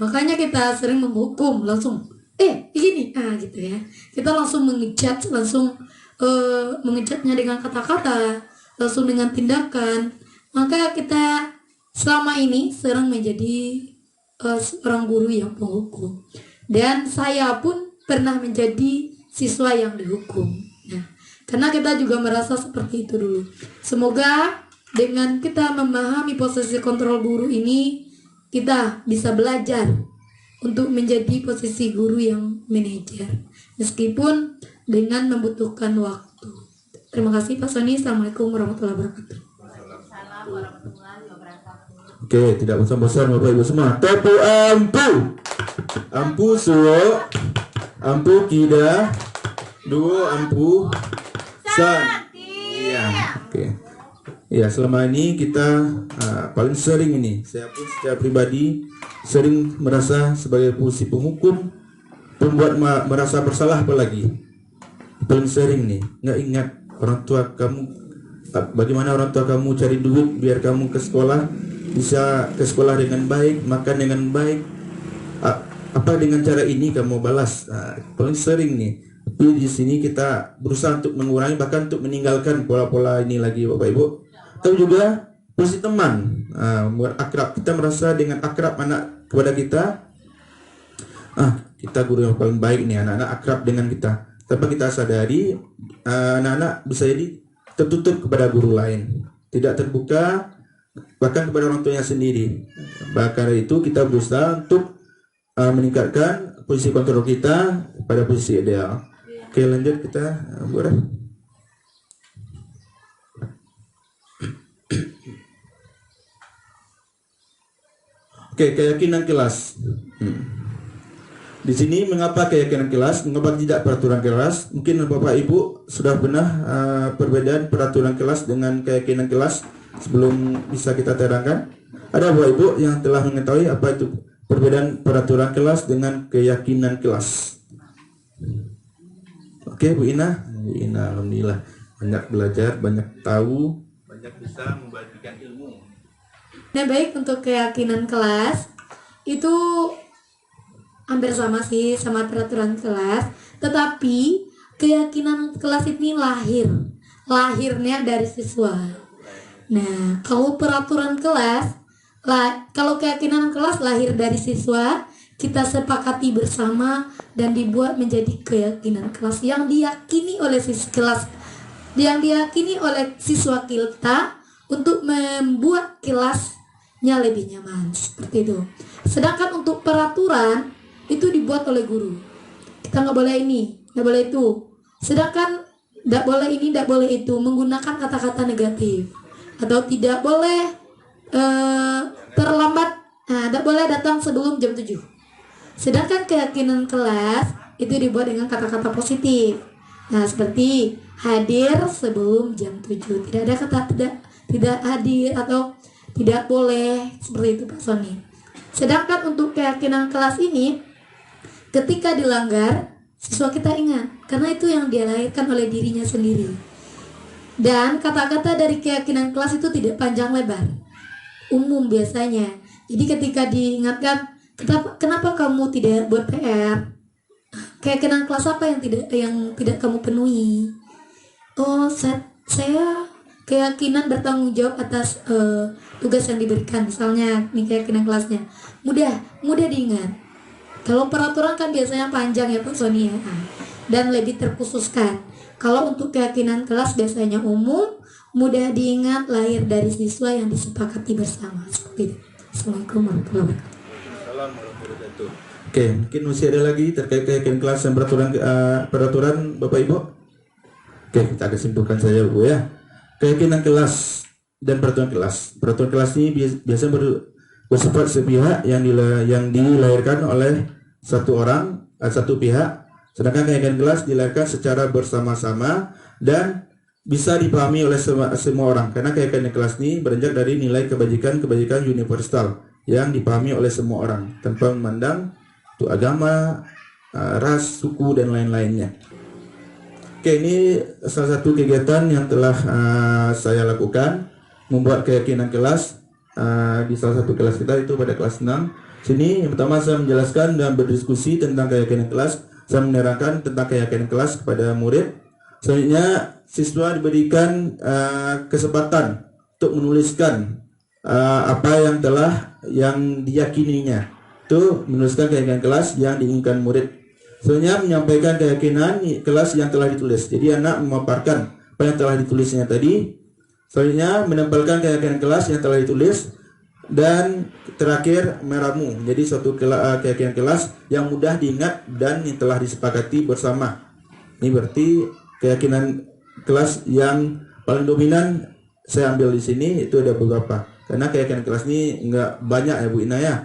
Makanya kita sering menghukum langsung begini gitu ya. Kita langsung mengejatnya dengan kata-kata, langsung dengan tindakan. Maka kita selama ini sering menjadi seorang guru yang penghukum. Dan saya pun pernah menjadi siswa yang dihukum. Nah, karena kita juga merasa seperti itu dulu. Semoga dengan kita memahami posisi kontrol guru ini, kita bisa belajar untuk menjadi posisi guru yang manajer, meskipun dengan membutuhkan waktu. Terima kasih Pak Sony. Assalamualaikum warahmatullahi wabarakatuh. Oke, tidak bosan-bosan Bapak Ibu semua. Tepuk ampuh. Ampuh suwo. Ampuh kida. Dua ampuh. Iya. Oke. Ya, selama ini kita paling sering ini, saya pun secara pribadi sering merasa sebagai posisi penghukum, pembuat merasa bersalah apalagi. Paling sering nih, nggak ingat orang tua kamu, bagaimana orang tua kamu cari duit biar kamu ke sekolah, bisa ke sekolah dengan baik, makan dengan baik. Apa dengan cara ini kamu balas? Paling sering nih. Tapi di sini kita berusaha untuk mengurangi, bahkan untuk meninggalkan pola-pola ini lagi Bapak Ibu. Atau juga posisi teman, akrab. Kita merasa dengan akrab anak kepada kita, kita guru yang paling baik nih, anak-anak akrab dengan kita. Tanpa kita sadari, anak-anak bisa jadi tertutup kepada guru lain, tidak terbuka bahkan kepada orang tuanya sendiri. Bahkan itu kita berusaha untuk meningkatkan posisi kontrol kita pada posisi ideal. Oke, lanjut kita boleh. Oke, keyakinan kelas. Di sini mengapa keyakinan kelas, mengapa tidak peraturan kelas? Mungkin Bapak Ibu sudah pernah perbedaan peraturan kelas dengan keyakinan kelas sebelum bisa kita terangkan. Ada Bapak Ibu yang telah mengetahui apa itu perbedaan peraturan kelas dengan keyakinan kelas? Oke, Bu Ina. Bu Ina, alhamdulillah banyak belajar, banyak tahu, banyak bisa membagikan ilmu. Nah, baik, untuk keyakinan kelas itu hampir sama sih sama peraturan kelas, tetapi keyakinan kelas ini lahirnya dari siswa. Nah, kalau peraturan kelas, kalau keyakinan kelas lahir dari siswa, kita sepakati bersama dan dibuat menjadi keyakinan kelas yang diyakini oleh siswa kita untuk membuat kelas kelasnya lebih nyaman, seperti itu. Sedangkan untuk peraturan itu dibuat oleh guru. Kita nggak boleh ini, nggak boleh itu. Sedangkan tidak boleh ini, tidak boleh itu, menggunakan kata-kata negatif, atau tidak boleh terlambat, tidak boleh datang sebelum jam 7. Sedangkan keyakinan kelas itu dibuat dengan kata-kata positif. Nah, seperti hadir sebelum jam 7. Tidak ada kata tidak hadir atau tidak boleh, seperti itu Pak Sony. Sedangkan untuk keyakinan kelas ini, ketika dilanggar, siswa kita ingat, karena itu yang dia lahirkan oleh dirinya sendiri. Dan kata-kata dari keyakinan kelas itu tidak panjang lebar, umum biasanya. Jadi ketika diingatkan, kenapa kamu tidak buat PR? Keyakinan kelas apa yang tidak kamu penuhi? Oh, saya keyakinan bertanggung jawab atas tugas yang diberikan, misalnya ini keyakinan kelasnya. Mudah diingat. Kalau peraturan kan biasanya panjang ya Pak Sony ya, dan lebih terkhususkan. Kalau untuk keyakinan kelas biasanya umum, mudah diingat, lahir dari siswa yang disepakati bersama. Seperti itu. Assalamualaikum warahmatullahi wabarakatuh. Oke, mungkin masih ada lagi terkait keyakinan kelas dan peraturan Bapak Ibu. Oke, kita akan simpulkan saja Bu ya. Keyakinan kelas dan peraturan kelas. Peraturan kelas ini biasanya bersifat sepihak yang dilahirkan oleh satu orang, satu pihak. Sedangkan keyakinan kelas dilahirkan secara bersama-sama dan bisa dipahami oleh semua orang. Karena keyakinan kelas ini beranjak dari nilai kebajikan universal yang dipahami oleh semua orang tanpa memandang itu agama, ras, suku, dan lain-lainnya. Oke, ini salah satu kegiatan yang telah saya lakukan, membuat keyakinan kelas di salah satu kelas kita, itu pada kelas 6. Sini yang pertama saya menjelaskan dan berdiskusi tentang keyakinan kelas. Saya menerangkan tentang keyakinan kelas kepada murid. Selanjutnya siswa diberikan kesempatan untuk menuliskan apa yang diyakininya. Itu menuliskan keyakinan kelas yang diinginkan murid. Selanjutnya menyampaikan keyakinan kelas yang telah ditulis. Jadi anak memaparkan apa yang telah ditulisnya tadi. Selanjutnya menempelkan keyakinan kelas yang telah ditulis. Dan terakhir meramu. Jadi suatu keyakinan kelas yang mudah diingat dan yang telah disepakati bersama. Ini berarti keyakinan kelas yang paling dominan saya ambil di sini itu ada beberapa. Karena keyakinan kelas ini enggak banyak ya Bu Ina ya.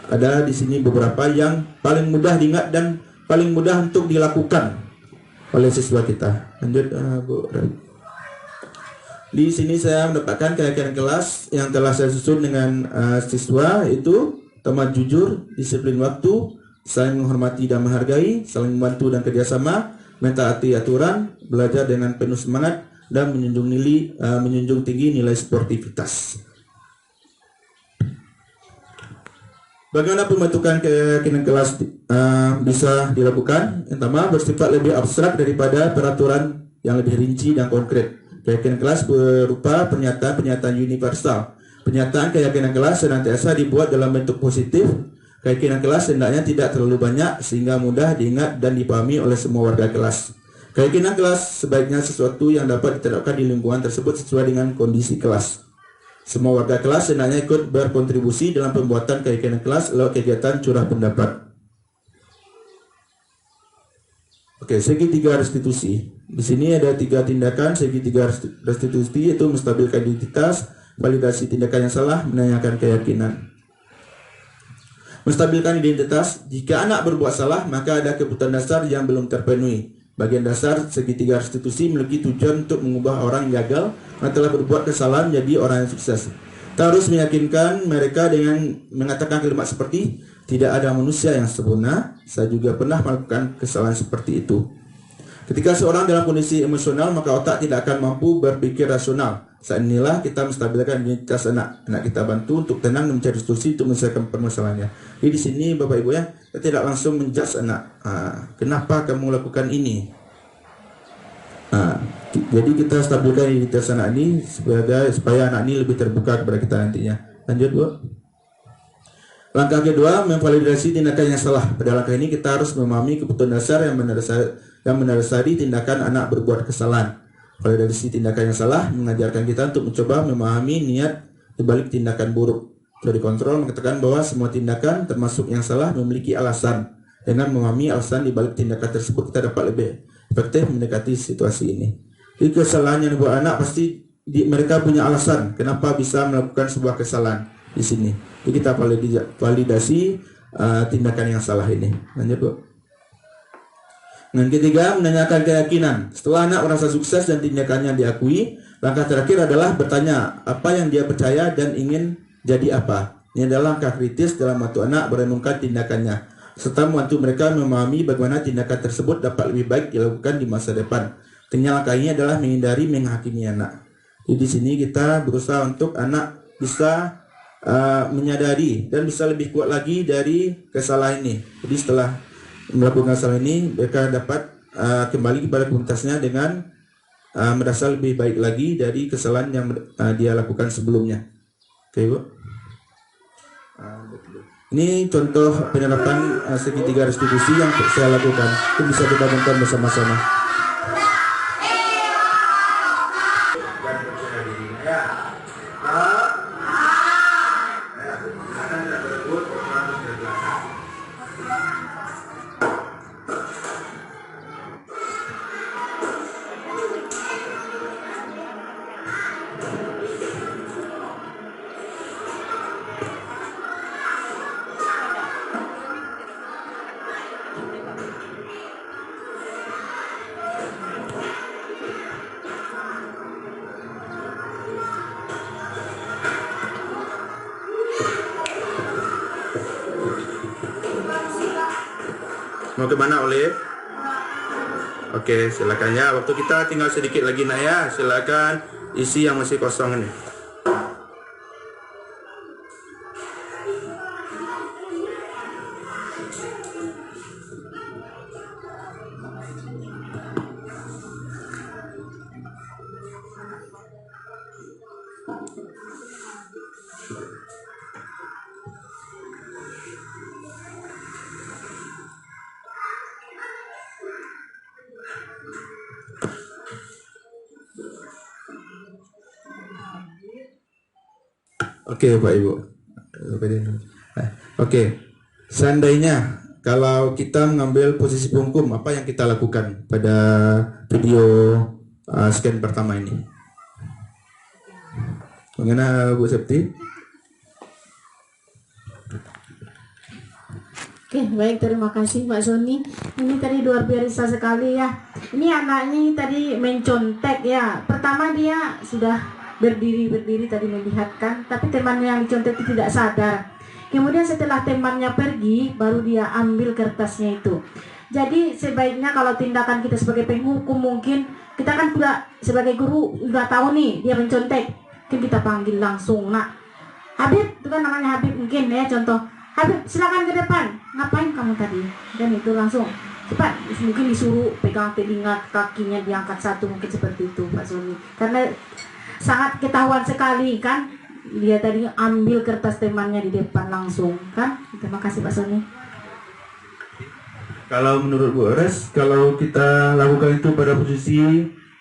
Ada di sini beberapa yang paling mudah diingat dan paling mudah untuk dilakukan oleh siswa kita. Lanjut Bu. Di sini saya mendapatkan keyakinan kelas yang telah saya susun dengan siswa, itu pertama jujur, disiplin waktu, saling menghormati dan menghargai, saling membantu dan kerjasama, mentaati aturan, belajar dengan penuh semangat, dan menjunjung tinggi nilai sportivitas. Bagaimana pembentukan keyakinan kelas bisa dilakukan? Yang pertama, bersifat lebih abstrak daripada peraturan yang lebih rinci dan konkret. Keyakinan kelas berupa pernyataan universal. Pernyataan keyakinan kelas senantiasa dibuat dalam bentuk positif. Keyakinan kelas hendaknya tidak terlalu banyak sehingga mudah diingat dan dipahami oleh semua warga kelas. Keyakinan kelas sebaiknya sesuatu yang dapat diterapkan di lingkungan tersebut sesuai dengan kondisi kelas. Semua warga kelas hendaknya ikut berkontribusi dalam pembuatan keyakinan kelas lewat kegiatan curah pendapat. Oke, segitiga restitusi. Di sini ada 3 tindakan segitiga restitusi, yaitu menstabilkan identitas, validasi tindakan yang salah, menanyakan keyakinan. Menstabilkan identitas, jika anak berbuat salah, maka ada kebutuhan dasar yang belum terpenuhi. Bagian dasar segitiga restitusi memiliki tujuan untuk mengubah orang yang gagal yang telah berbuat kesalahan menjadi orang yang sukses. Kita harus meyakinkan mereka dengan mengatakan kalimat seperti, tidak ada manusia yang sempurna, saya juga pernah melakukan kesalahan seperti itu. Ketika seorang dalam kondisi emosional, maka otak tidak akan mampu berpikir rasional. Saat inilah kita menstabilkan identitas anak. Anak kita bantu untuk tenang dan mencari solusi untuk menyelesaikan permasalahannya. Jadi di sini Bapak Ibu ya, kita tidak langsung menjudge anak. Kenapa kamu lakukan ini? Jadi kita stabilkan identitas anak ini supaya anak ini lebih terbuka kepada kita nantinya. Lanjut Bu. Langkah kedua, memvalidasi tindakan yang salah. Pada langkah ini kita harus memahami kebutuhan dasar yang mendasari tindakan anak berbuat kesalahan. Validasi tindakan yang salah mengajarkan kita untuk mencoba memahami niat di balik tindakan buruk. Teori kontrol mengatakan bahwa semua tindakan termasuk yang salah memiliki alasan. Dengan memahami alasan di balik tindakan tersebut, kita dapat lebih efektif mendekati situasi ini. Jadi kesalahan yang dibuat anak pasti mereka punya alasan kenapa bisa melakukan sebuah kesalahan di sini. Jadi kita validasi tindakan yang salah ini. Lanjut, Bu. Yang ketiga, menanyakan keyakinan. Setelah anak merasa sukses dan tindakannya diakui, langkah terakhir adalah bertanya apa yang dia percaya dan ingin jadi apa. Ini adalah langkah kritis dalam membantu anak merenungkan tindakannya, serta membantu mereka memahami bagaimana tindakan tersebut dapat lebih baik dilakukan di masa depan. Tentunya langkah ini adalah menghindari menghakimi anak. Jadi di sini kita berusaha untuk anak bisa menyadari dan bisa lebih kuat lagi dari kesalahan ini. Jadi setelah melakukan kesalahan ini, mereka dapat kembali kepada komunitasnya dengan merasa lebih baik lagi dari kesalahan yang dia lakukan sebelumnya. Oke, Bu. Ini contoh penerapan segitiga restitusi yang saya lakukan. Itu bisa kita tonton bersama-sama. Mau kemana, Olive? Oke, silakan ya. Waktu kita tinggal sedikit lagi, nak ya. Silakan isi yang masih kosong ini. Oke, Pak Ibu. Oke, seandainya kalau kita mengambil posisi penghukum, apa yang kita lakukan pada video scan pertama ini? Bagaimana, Bu Septi? Oke, baik, terima kasih Pak Sony. Ini tadi luar biasa sekali ya. Ini anaknya tadi mencontek ya. Pertama dia sudah berdiri tadi melihatkan, tapi temannya yang dicontek itu tidak sadar. Kemudian setelah temannya pergi, baru dia ambil kertasnya itu. Jadi sebaiknya kalau tindakan kita sebagai penghukum, mungkin kita kan sudah sebagai guru udah tahu nih dia mencontek, mungkin kita panggil langsung, nak Habib, itu kan namanya Habib mungkin ya, contoh Habib silakan ke depan, ngapain kamu tadi, dan itu langsung cepat, mungkin disuruh pegang telinga kakinya diangkat satu, mungkin seperti itu Pak Sony, karena sangat ketahuan sekali kan, dia tadi ambil kertas temannya di depan langsung kan. Terima kasih Pak Sony. Kalau menurut Bu Ores, kalau kita lakukan itu pada posisi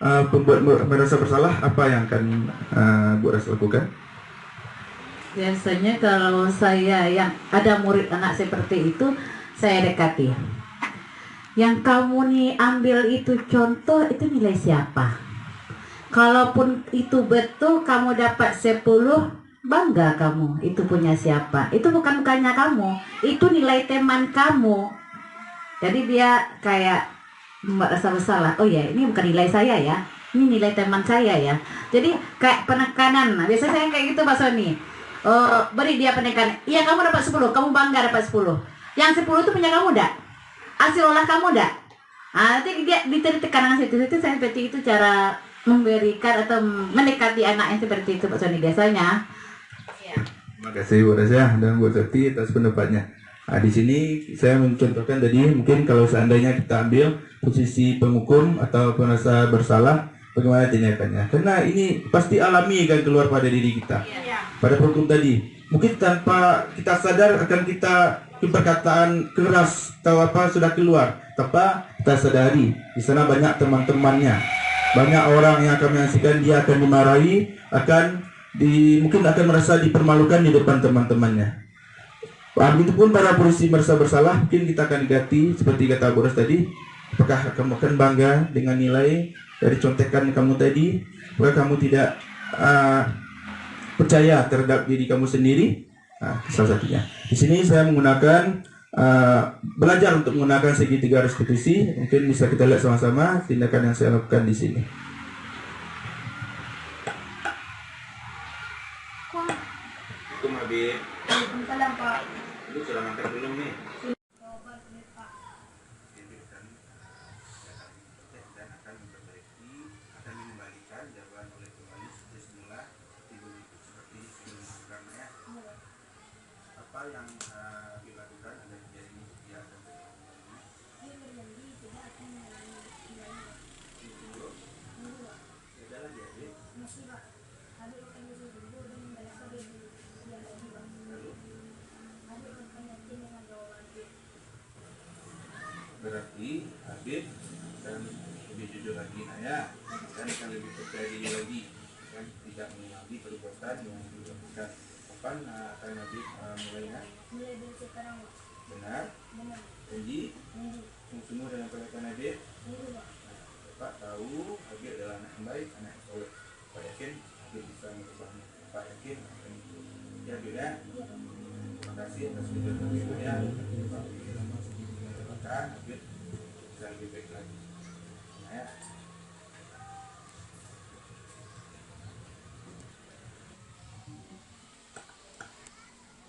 pembuat merasa bersalah, apa yang akan Bu Ores lakukan? Biasanya kalau saya yang ada murid anak seperti itu, saya dekati. Yang kamu nih ambil itu contoh, itu nilai siapa? Kalaupun itu betul kamu dapat 10, bangga kamu, itu punya siapa? Itu bukannya kamu, itu nilai teman kamu. Jadi dia kayak merasa bersalah. Oh ya, ini bukan nilai saya ya, ini nilai teman saya ya. Jadi kayak penekanan. Nah, biasanya saya kayak gitu Pak Sony. Beri dia penekanan. Iya, kamu dapat 10, kamu bangga dapat 10. Yang 10 itu punya kamu dak? Hasil olah kamu dak? Nanti dia diberi tekanan situ saya seperti itu cara memberikan atau mendekati anak yang seperti itu Pak Sony biasanya. Ya. Terima kasih Bu Rasya dan Bu Septi atas pendapatnya. Di sini saya mencontohkan tadi, mungkin kalau seandainya kita ambil posisi penghukum atau merasa bersalah, bagaimana tindakannya? Karena ini pasti alami kan keluar pada diri kita. Pada penghukum tadi, mungkin tanpa kita sadar akan kita perkataan keras atau apa sudah keluar, tanpa kita sadari di sana banyak teman-temannya. Banyak orang yang akan menyaksikan, dia akan dimarahi, akan mungkin akan merasa dipermalukan di depan teman-temannya. Begitupun para polisi merasa bersalah, mungkin kita akan ganti seperti kata Boros tadi. Apakah kamu akan bangga dengan nilai dari contekan kamu tadi? Apakah kamu tidak percaya terhadap diri kamu sendiri? Salah satunya. Di sini saya menggunakan belajar untuk menggunakan segitiga restitusi. Mungkin bisa kita lihat sama-sama tindakan yang saya lakukan di sini. Assalamualaikum Habib. Waalaikumsalam Pak. Lu sudah makan belum nih? Apa yang dilakukan ada kejadian ya dan berarti Habib dan lebih jujur lagi ya, dan akan lebih percaya diri lagi, dan tidak mengulangi perbuatan yang dilakukan. Kapan akan Habib mulainya? Mulai dari sekarang. Benar? Janji? Sungguh-sungguh dengan perbuatan Habib? Bapak tahu Habib adalah anak yang baik, anak yang soleh. Bapak yakin Habib bisa mengubahnya. Bapak yakin akan itu. Ya Habib ya? Terima kasih atas video ya. Habib bisa lebih baik lagi. Ya.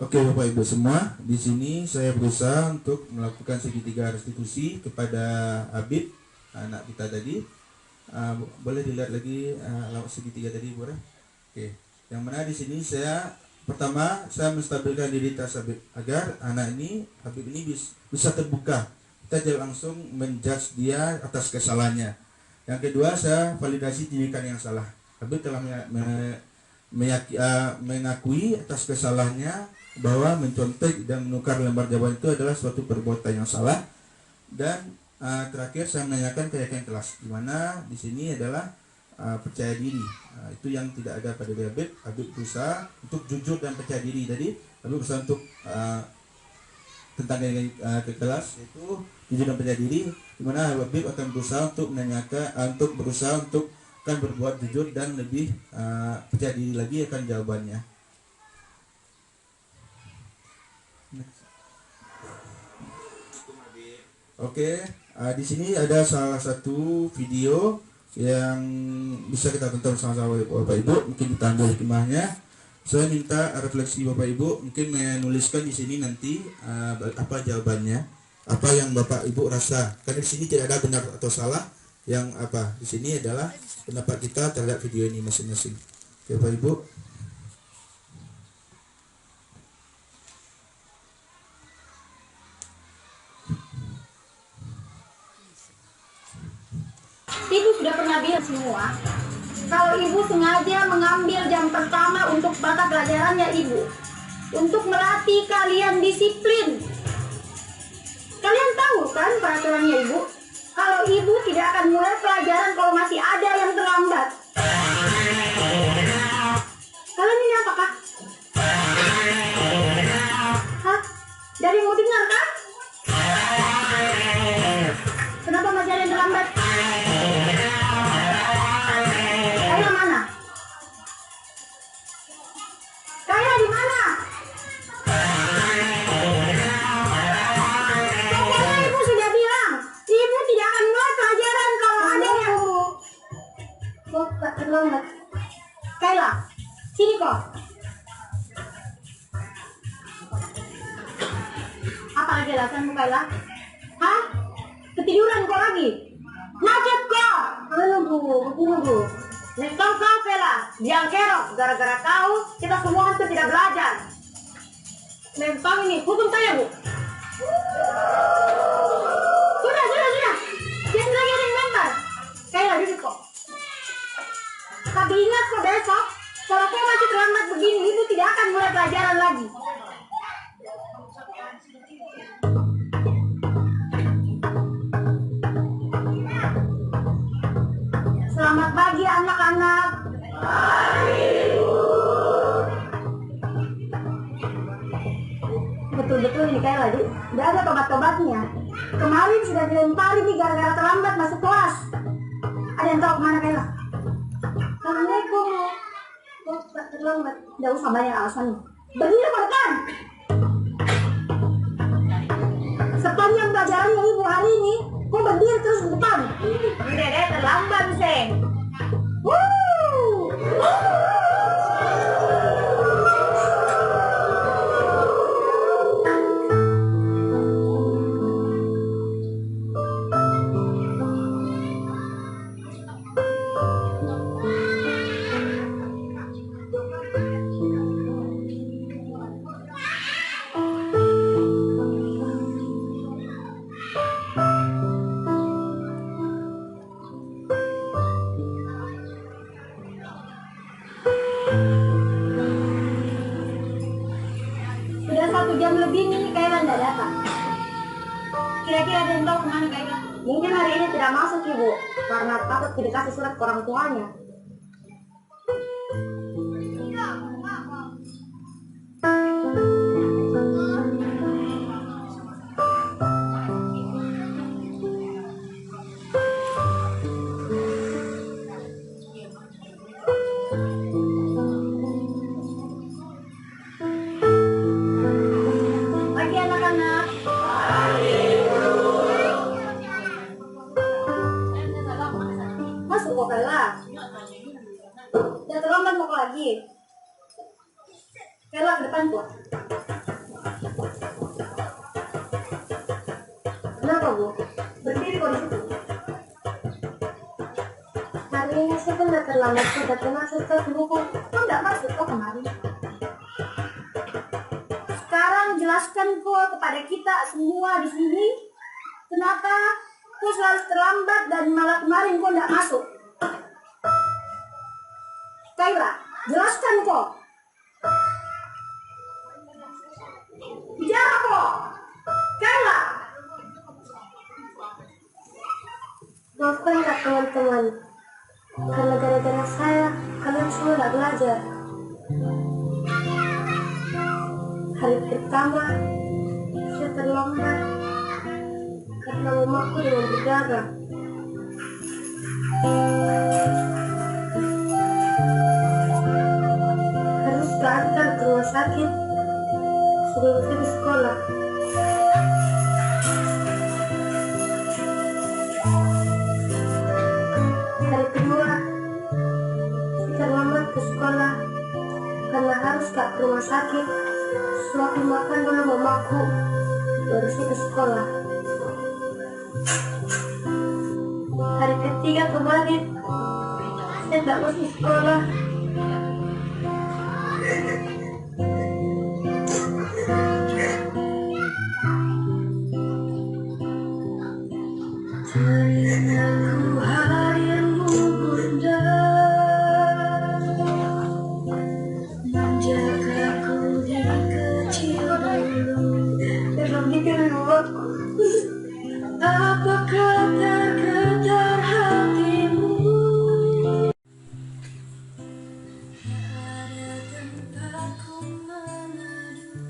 Oke Bapak Ibu semua, di sini saya berusaha untuk melakukan segitiga restitusi kepada Habib, anak kita tadi. Boleh dilihat lagi segitiga tadi, Bu? Oke, yang mana di sini pertama saya menstabilkan diri tas Habib agar anak ini, Habib ini bisa terbuka. Kita tidak langsung menjudge dia atas kesalahannya. Yang kedua, saya validasi tindakan yang salah. Habib telah mengakui atas kesalahannya bahwa mencontek dan menukar lembar jabatan itu adalah suatu perbuatan yang salah. Dan terakhir saya menanyakan keyakinan kelas, di mana di sini adalah percaya diri. Itu yang tidak ada pada Habib. Habib berusaha untuk jujur dan percaya diri. Tadi Habib berusaha untuk tentang ke kelas, yaitu jujur dan percaya diri, di mana Habib akan berusaha untuk menanyakan, untuk akan berbuat jujur dan lebih percaya diri lagi akan jawabannya. Oke, di sini ada salah satu video yang bisa kita tonton sama-sama Bapak Ibu. Mungkin kita ambil hikmahnya. Saya minta refleksi Bapak Ibu, mungkin menuliskan di sini nanti apa jawabannya, apa yang Bapak Ibu rasa. Karena di sini tidak ada benar atau salah. Yang apa di sini adalah pendapat kita terhadap video ini masing-masing. Oke, Bapak Ibu. Ibu sudah pernah bilang semua, kalau ibu sengaja mengambil jam pertama untuk mata pelajarannya ibu, untuk melatih kalian disiplin. Kalian tahu kan peraturannya ibu? Kalau ibu tidak akan mulai pelajaran kalau masih ada yang terlambat. Kalian ini apakah? Hah? Dari mau dengar kan? Kenapa masih ada yang terlambat? Kayla mana? Kayla di mana? Pokoknya ibu sudah bilang, ibu tidak akan mulai pelajaran kalau ada yang terlambat. Kayla, sini kok. Apa lagi alasanmu Kayla? Hah? Ketiduran kok lagi? Macet kok? Menunggu. Nentang kau Kayla, diam kerok. Gara-gara kau, kita semua itu tidak belajar. Nentang ini, hukum saya bu. Sudah. Jangan lagi ada yang mentar. Kayla duduk kok. Tapi ingat kok besok, kalau kau masih terlambat begini, ibu tidak akan mulai pelajaran lagi. Selamat pagi anak-anak. Pagi, Bu. betul-betul ini kayak lagi nggak ada tobat-tobatnya. Kemarin sudah dilempari nih gara-gara terlambat masuk kelas. Ada yang tahu kemana Kayla? Assalamualaikum. Kok terlambat? Nggak usah banyak alasan. Berdiri pada depan. Sepanjang pelajarannya ibu hari ini, kok berdiri terus di depan? Dede terlambat sih. Sudah 1 jam lebih nih Kayla nggak datang. Kira-kira ada yang tahu kemana Kayla? Mungkin hari ini tidak masuk ibu, karena takut tidak kasih surat ke orang tuanya. Pagi anak-anak. Masuk kok Kayla. Udah terlambat mau lagi. Kayla ke depan kok. Kenapa Bu? Berdiri kok di situ. Hari ini saya benar terlambat sudah kena sesuatu buku. Kok nggak masuk kok kemarin? Sekarang jelaskan kok kepada kita semua di sini kenapa kok selalu terlambat dan malah kemarin kok nggak masuk. Kayla, jelaskan kok. Bicara kok. Kayla. Maafkan ya teman-teman, karena gara-gara saya kalian semua nggak belajar. Hari pertama saya terlambat karena mamaku dengan berdagang. Harus diantar ke rumah sakit sebelum saya di sekolah. Hari kedua saya terlambat ke sekolah karena harus ke rumah sakit. Suapin makan dulu mamaku, baru saya ke sekolah. Hari ketiga kemarin, saya nggak masuk sekolah. Teringatku harimu bunda, menjagaku di kecil dulu. Belum dikeluarku. Apakah tergetar hatimu? Ada tempatku menadu,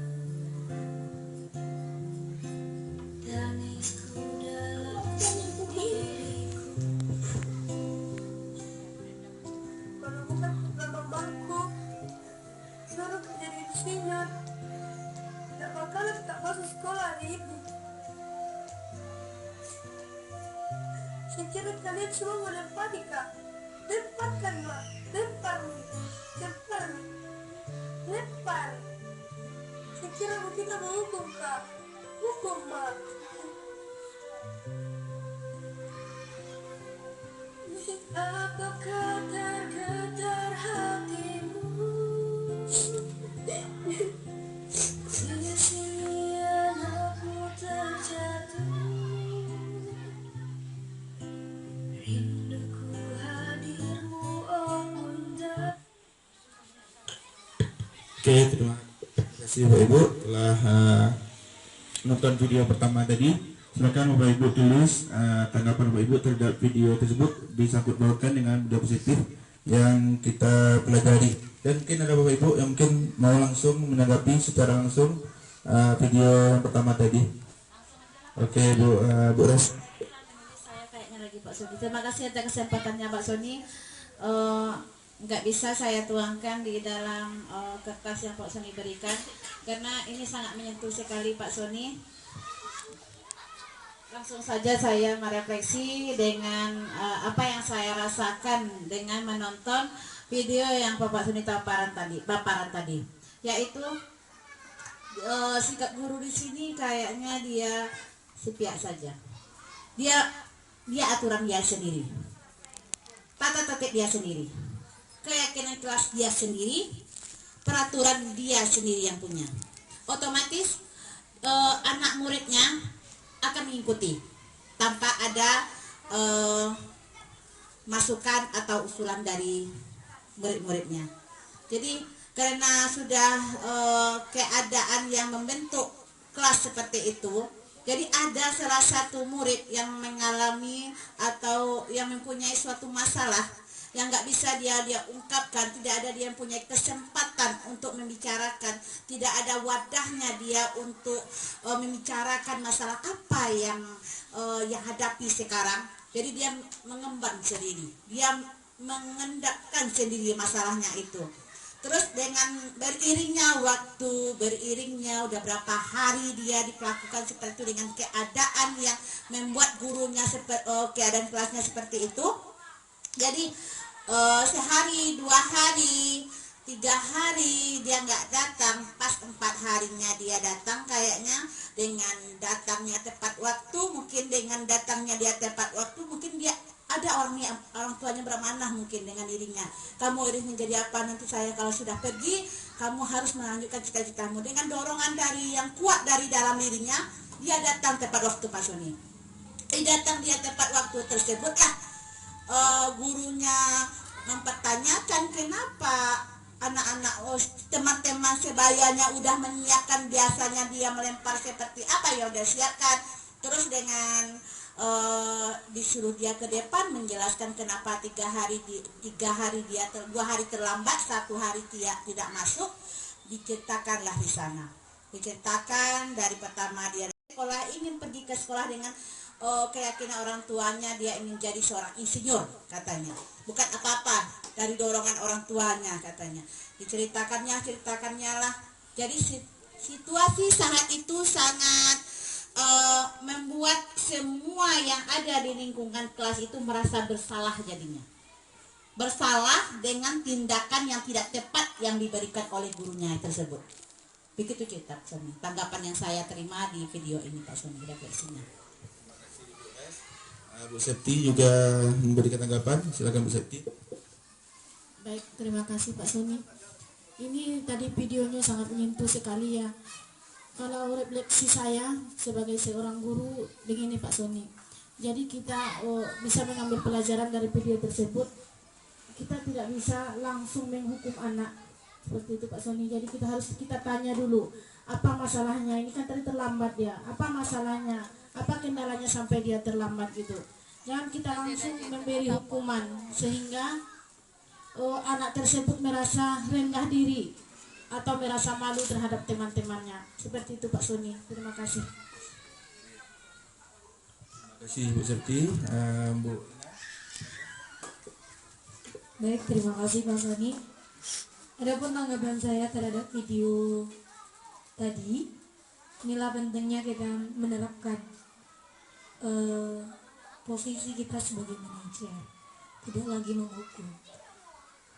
tangisku dalam diriku. Kalau bukan mamaku, suruh kerja di sini, tak bakalan tak masuk sekolah hari ini. Saya kira kalian semua melempari kak. Lemparkanlah, lempar, lempar. Saya kira kita menghukum kak. Hukum mak. Apakah tergetar hatimu? Sia-sia aku terjatuh. Rinduku hadirmu oh bunda. Oke, terima kasih Bapak Ibu telah nonton video pertama tadi. Silakan Bapak Ibu tulis tanggapan Bapak Ibu terhadap video tersebut, disangkut pautkan dengan video positif yang kita pelajari. Dan mungkin ada Bapak Ibu yang mungkin mau langsung menanggapi secara langsung video yang pertama tadi. Oke, Bu Res. Saya kayaknya lagi Pak Sony. Terima kasih atas kesempatannya Pak Sony. Nggak bisa saya tuangkan di dalam kertas yang Pak Sony berikan karena ini sangat menyentuh sekali Pak Sony. Langsung saja saya merefleksi dengan apa yang saya rasakan dengan menonton video yang Bapak Sony paparan tadi, yaitu sikap guru di sini kayaknya dia sepihak saja. Dia aturan dia sendiri, tata tertib dia sendiri, keyakinan kelas dia sendiri, peraturan dia sendiri yang punya. Otomatis anak muridnya akan mengikuti tanpa ada masukan atau usulan dari murid-muridnya. Jadi karena sudah keadaan yang membentuk kelas seperti itu, jadi ada salah satu murid yang mengalami atau yang mempunyai suatu masalah yang nggak bisa dia ungkapkan, tidak ada dia yang punya kesempatan untuk membicarakan, tidak ada wadahnya dia untuk membicarakan masalah apa yang hadapi sekarang. Jadi dia mengemban sendiri, dia mengendapkan sendiri masalahnya itu. Terus dengan beriringnya waktu, beriringnya udah berapa hari dia diperlakukan seperti itu dengan keadaan yang membuat gurunya keadaan kelasnya seperti itu. Jadi sehari, 2 hari, 3 hari dia nggak datang, pas 4 harinya dia datang kayaknya dengan datangnya tepat waktu, mungkin dengan datangnya dia tepat waktu, mungkin dia ada orang tuanya beramanah mungkin dengan dirinya. Kamu ingin menjadi apa nanti saya kalau sudah pergi, kamu harus melanjutkan cita-citamu. Dengan dorongan dari yang kuat dari dalam dirinya, dia datang tepat waktu Pak Sony. Datang dia tepat waktu tersebut lah. Gurunya mempertanyakan kenapa anak-anak teman-teman sebayanya udah menyiapkan, biasanya dia melempar seperti apa ya udah siapkan. Terus dengan disuruh dia ke depan menjelaskan kenapa 3 hari dia 2 hari terlambat, 1 hari tidak masuk. Diceritakanlah di sana, diceritakan dari pertama dia sekolah, ingin pergi ke sekolah dengan keyakinan orang tuanya dia ingin jadi seorang insinyur katanya, bukan apa-apa dari dorongan orang tuanya katanya. Ceritakannya lah. Jadi situasi saat itu sangat membuat semua yang ada di lingkungan kelas itu merasa bersalah jadinya. Bersalah dengan tindakan yang tidak tepat yang diberikan oleh gurunya tersebut. Begitu cerita Pak Sony. Tanggapan yang saya terima di video ini Pak Sony, refleksinya. Bu Septi juga memberikan tanggapan, silakan Bu Septi. Baik, terima kasih Pak Sony. Ini tadi videonya sangat menyentuh sekali ya. Kalau refleksi saya sebagai seorang guru begini Pak Sony. Jadi kita bisa mengambil pelajaran dari video tersebut. Kita tidak bisa langsung menghukum anak seperti itu Pak Sony. Jadi kita tanya dulu apa masalahnya. Ini kan tadi terlambat ya. Apa masalahnya? Apa kendalanya sampai dia terlambat gitu. Jangan kita langsung memberi hukuman sehingga anak tersebut merasa rendah diri atau merasa malu terhadap teman-temannya. Seperti itu Pak Sony. Terima kasih. Terima kasih Bu Septi. Bu. Baik, terima kasih Pak Sony. Adapun tanggapan saya terhadap video tadi, inilah pentingnya kita menerapkan posisi kita sebagai manajer, tidak lagi menghukum.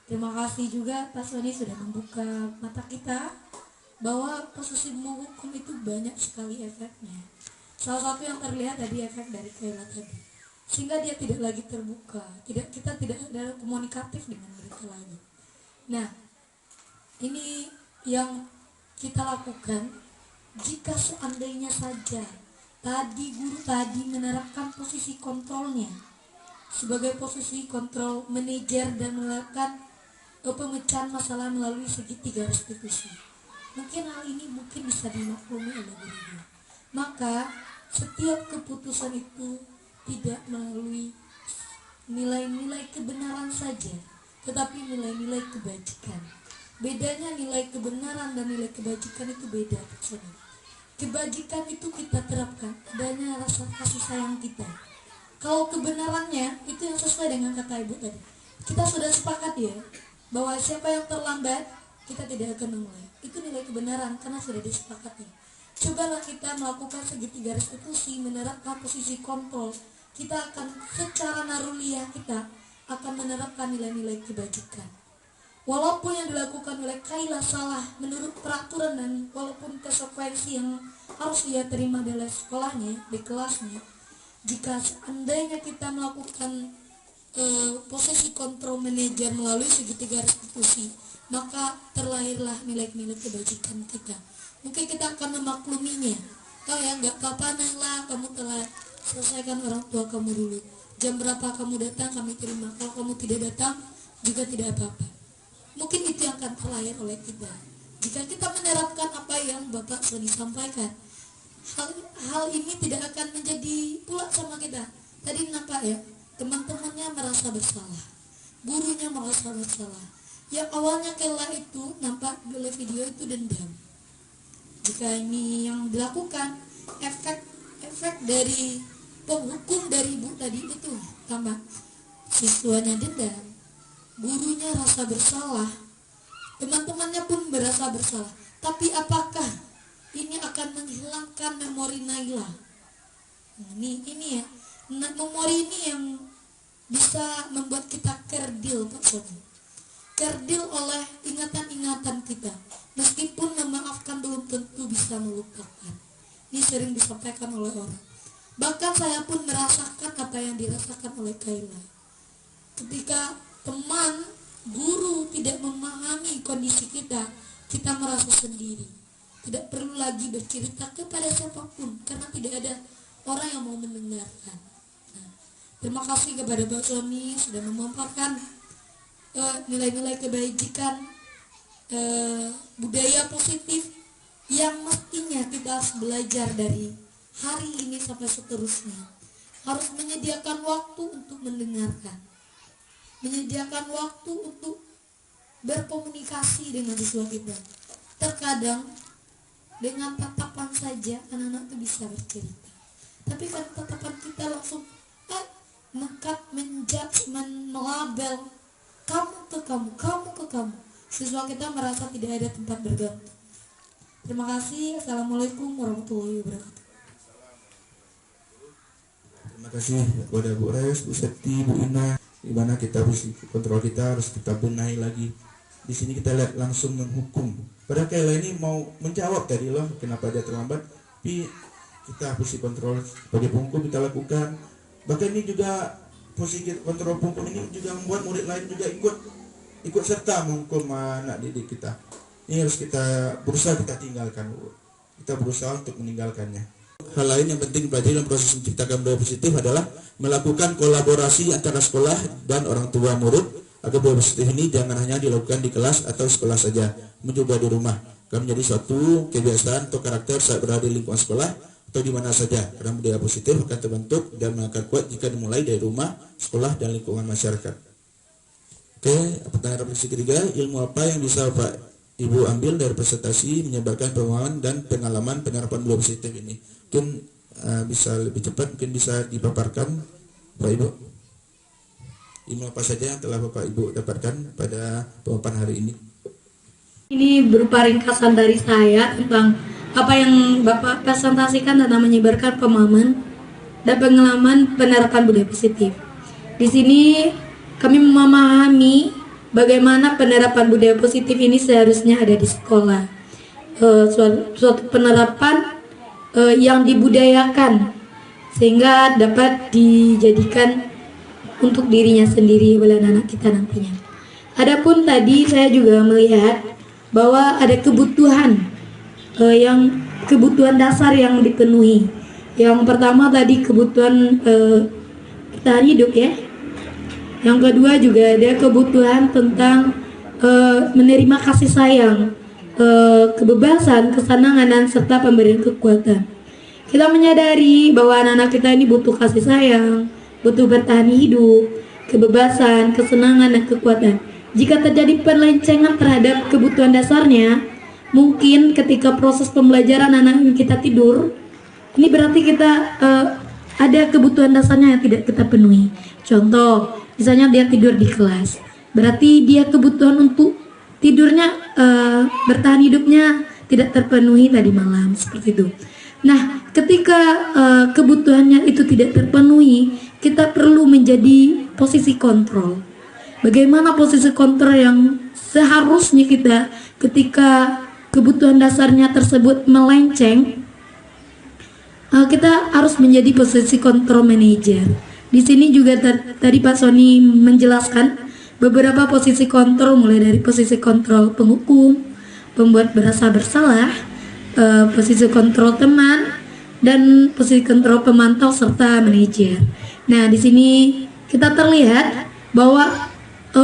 Terima kasih juga Pak Sony sudah membuka mata kita bahwa posisi menghukum itu banyak sekali efeknya. Salah satu yang terlihat tadi efek dari Kayla tadi, sehingga dia tidak lagi terbuka, kita tidak ada komunikatif dengan mereka lagi. Nah, ini yang kita lakukan jika seandainya saja guru tadi menerapkan posisi kontrolnya sebagai posisi kontrol manajer dan menerapkan pemecahan masalah melalui segitiga restitusi. Mungkin hal ini bisa dimaklumi oleh guru. Maka setiap keputusan itu tidak melalui nilai-nilai kebenaran saja, tetapi nilai-nilai kebajikan. Bedanya nilai kebenaran dan nilai kebajikan itu beda. kebajikan itu kita terapkan, adanya rasa kasih sayang kita. Kalau kebenarannya itu yang sesuai dengan kata Ibu tadi. Kita sudah sepakat ya, bahwa siapa yang terlambat, kita tidak akan memulai. Itu nilai kebenaran karena sudah disepakati. Cobalah kita melakukan segitiga restitusi, menerapkan posisi kontrol. Kita akan secara naruliyah kita akan menerapkan nilai-nilai kebajikan. Walaupun yang dilakukan oleh Kaila salah menurut peraturan dan walaupun konsekuensi yang harus dia terima dari sekolahnya, di kelasnya, jika seandainya kita melakukan posisi kontrol manajer melalui segitiga restitusi, maka terlahirlah nilai-nilai kebajikan kita. Mungkin kita akan memakluminya. Oh ya, nggak apa-apa lah, kamu telah selesaikan orang tua kamu dulu. Jam berapa kamu datang kami terima. Kalau kamu tidak datang juga tidak apa-apa. Mungkin itu yang akan terlahir oleh kita. Jika kita menerapkan apa yang Bapak sudah disampaikan, hal ini tidak akan menjadi pula sama kita. Tadi nampak ya, teman-temannya merasa bersalah, gurunya merasa bersalah. Yang awalnya Kaila itu nampak oleh video itu dendam. Jika ini yang dilakukan, efek dari penghukum dari Ibu tadi itu tambah siswanya dendam, gurunya rasa bersalah, teman-temannya pun berasa bersalah. Tapi apakah ini akan menghilangkan memori Naila? Ini ya, memori ini yang bisa membuat kita kerdil, Pak Soni. Kerdil oleh ingatan-ingatan kita. Meskipun memaafkan belum tentu bisa melupakan. Ini sering disampaikan oleh orang. Bahkan saya pun merasakan apa yang dirasakan oleh Kaila. Ketika teman, guru tidak memahami kondisi kita, kita merasa sendiri. Tidak perlu lagi bercerita kepada siapapun, karena tidak ada orang yang mau mendengarkan. Terima kasih kepada Pak Soni sudah memaparkan nilai-nilai kebajikan, budaya positif yang mestinya kita harus belajar dari hari ini sampai seterusnya. Harus menyediakan waktu untuk mendengarkan, menyediakan waktu untuk berkomunikasi dengan siswa kita. Terkadang dengan tatapan saja anak-anak itu bisa bercerita, tapi kan tatapan kita langsung mengkat, menjudge, melabel, kamu ke kamu, kamu ke kamu. Siswa kita merasa tidak ada tempat bergantung. Terima kasih. Assalamualaikum warahmatullahi wabarakatuh. Terima kasih kepada Bu Res, Bu Septi, Bu Ina. Di mana kita harus kontrol, kita harus kita benahi lagi. Di sini kita lihat langsung menghukum. Padahal Kaila ini mau menjawab tadi loh, kenapa dia terlambat. Tapi kita harus kontrol sebagai penghukum kita lakukan. Bahkan ini juga posisi kontrol penghukum ini juga membuat murid lain juga ikut serta menghukum anak didik kita. Ini harus kita berusaha kita tinggalkan. Kita berusaha untuk meninggalkannya. Hal lain yang penting belajar dalam proses menciptakan budaya positif adalah melakukan kolaborasi antara sekolah dan orang tua murid agar budaya positif ini jangan hanya dilakukan di kelas atau sekolah saja, mencoba di rumah. Akan menjadi suatu kebiasaan atau karakter saat berada di lingkungan sekolah atau di mana saja. Karena budaya positif akan terbentuk dan akan kuat jika dimulai dari rumah, sekolah, dan lingkungan masyarakat. Oke, pertanyaan refleksi ketiga, ilmu apa yang bisa Bapak Ibu ambil dari presentasi menyebarkan pengalaman dan pengalaman penerapan budaya positif ini? Mungkin bisa lebih cepat, mungkin bisa dipaparkan Bapak Ibu. Ilmu apa saja yang telah Bapak Ibu dapatkan pada pemaparan hari ini? Ini berupa ringkasan dari saya tentang apa yang Bapak presentasikan dan menyebarkan pemahaman dan pengalaman penerapan budaya positif. Di sini kami memahami bagaimana penerapan budaya positif ini seharusnya ada di sekolah. Suatu penerapan yang dibudayakan sehingga dapat dijadikan untuk dirinya sendiri oleh anak kita nantinya. Adapun tadi saya juga melihat bahwa ada kebutuhan dasar yang dipenuhi. Yang pertama tadi kebutuhan bertahan hidup ya. Yang kedua juga ada kebutuhan tentang menerima kasih sayang, kebebasan, kesenangan, dan serta pemberian kekuatan. Kita menyadari bahwa anak-anak kita ini butuh kasih sayang, butuh bertahan hidup, kebebasan, kesenangan, dan kekuatan. Jika terjadi pelencengan terhadap kebutuhan dasarnya, mungkin ketika proses pembelajaran anak kita tidur, ini berarti kita ada kebutuhan dasarnya yang tidak kita penuhi. Contoh, misalnya dia tidur di kelas, berarti dia kebutuhan untuk tidurnya, bertahan hidupnya tidak terpenuhi tadi malam, seperti itu. Nah, ketika kebutuhannya itu tidak terpenuhi, kita perlu menjadi posisi kontrol. Bagaimana posisi kontrol yang seharusnya kita ketika kebutuhan dasarnya tersebut melenceng, kita harus menjadi posisi kontrol manager. Di sini juga tadi Pak Sony menjelaskan beberapa posisi kontrol, mulai dari posisi kontrol penghukum, pembuat berasa bersalah, posisi kontrol teman, dan posisi kontrol pemantau serta manajer. Nah, di sini kita terlihat bahwa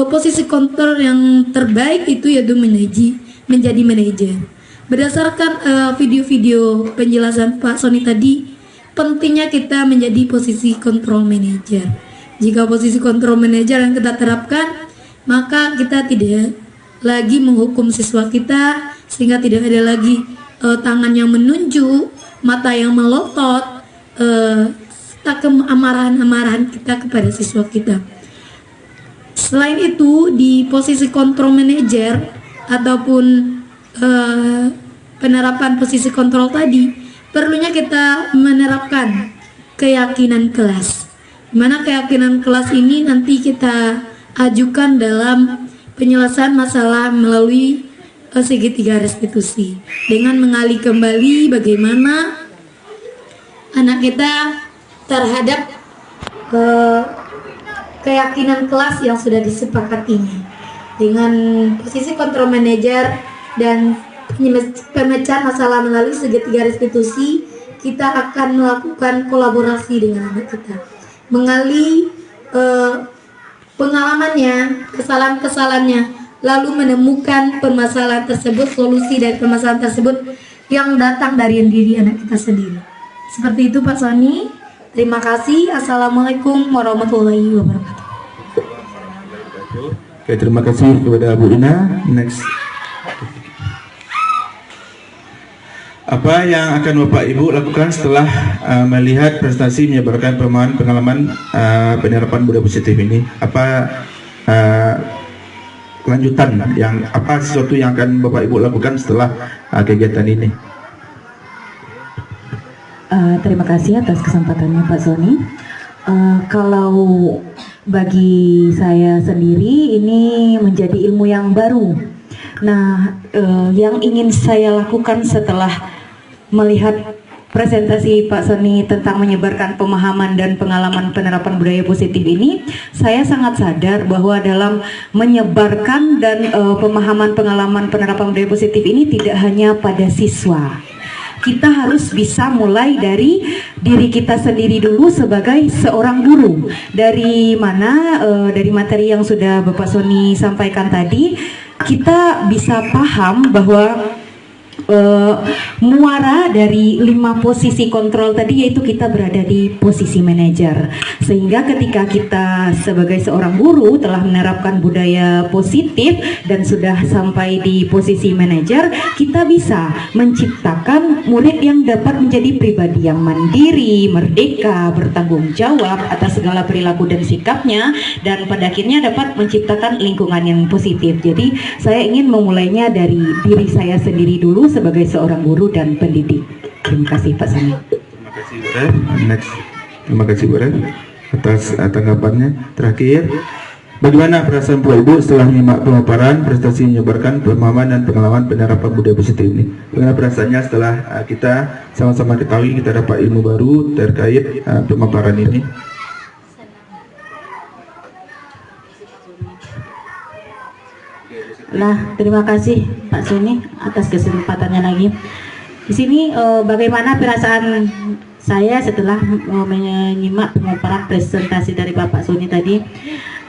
posisi kontrol yang terbaik itu yaitu menjadi manajer. Berdasarkan video-video penjelasan Pak Sony tadi, pentingnya kita menjadi posisi kontrol manajer. Jika posisi kontrol manajer yang kita terapkan, maka kita tidak lagi menghukum siswa kita, sehingga tidak ada lagi tangan yang menunjuk, mata yang melotot, serta amarahan-amarahan kita kepada siswa kita. Selain itu, di posisi kontrol manajer ataupun penerapan posisi kontrol tadi, perlunya kita menerapkan keyakinan kelas. Dimana keyakinan kelas ini nanti kita ajukan dalam penyelesaian masalah melalui segitiga restitusi, dengan mengali kembali bagaimana anak kita terhadap keyakinan kelas yang sudah disepakatinya. Dengan posisi kontrol manajer dan pemecahan masalah melalui segitiga restitusi, kita akan melakukan kolaborasi dengan anak kita, mengali pengalamannya, kesalahan-kesalahannya, lalu menemukan permasalahan tersebut, solusi dari permasalahan tersebut yang datang dari diri anak kita sendiri. Seperti itu Pak Sony. Terima kasih. Assalamualaikum warahmatullahi wabarakatuh. Oke, terima kasih kepada Bu Ina. Next. Apa yang akan Bapak Ibu lakukan setelah melihat prestasi menyebarkan pengalaman penerapan budaya positif ini? Apa kelanjutan sesuatu yang akan Bapak Ibu lakukan setelah kegiatan ini? Terima kasih atas kesempatannya Pak Sony. Kalau bagi saya sendiri ini menjadi ilmu yang baru. Nah, yang ingin saya lakukan setelah melihat presentasi Pak Sony tentang menyebarkan pemahaman dan pengalaman penerapan budaya positif ini, saya sangat sadar bahwa dalam menyebarkan dan pemahaman pengalaman penerapan budaya positif ini tidak hanya pada siswa. Kita harus bisa mulai dari diri kita sendiri dulu sebagai seorang guru. Dari mana? Dari materi yang sudah Bapak Sony sampaikan tadi, kita bisa paham bahwa muara dari 5 posisi kontrol tadi, yaitu kita berada di posisi manajer. Sehingga ketika kita sebagai seorang guru telah menerapkan budaya positif dan sudah sampai di posisi manajer, kita bisa menciptakan murid yang dapat menjadi pribadi yang mandiri, merdeka, bertanggung jawab atas segala perilaku dan sikapnya, dan pada akhirnya dapat menciptakan lingkungan yang positif. Jadi saya ingin memulainya dari diri saya sendiri dulu sebagai seorang guru dan pendidik. Terima kasih Pak Sony. Terima kasih Bu Ref. Next. Terima kasih Bu Ref atas tanggapannya. Terakhir, bagaimana perasaan Bapak Ibu setelah menyimak pemaparan prestasi menyebarkan pemahaman dan pengalaman penerapan budaya positif ini? Bagaimana perasaannya setelah kita sama-sama ketahui kita dapat ilmu baru terkait pemaparan ini? Nah, terima kasih Pak Sony atas kesempatannya lagi. Di sini bagaimana perasaan saya setelah menyimak pemaparan presentasi dari Bapak Sony tadi?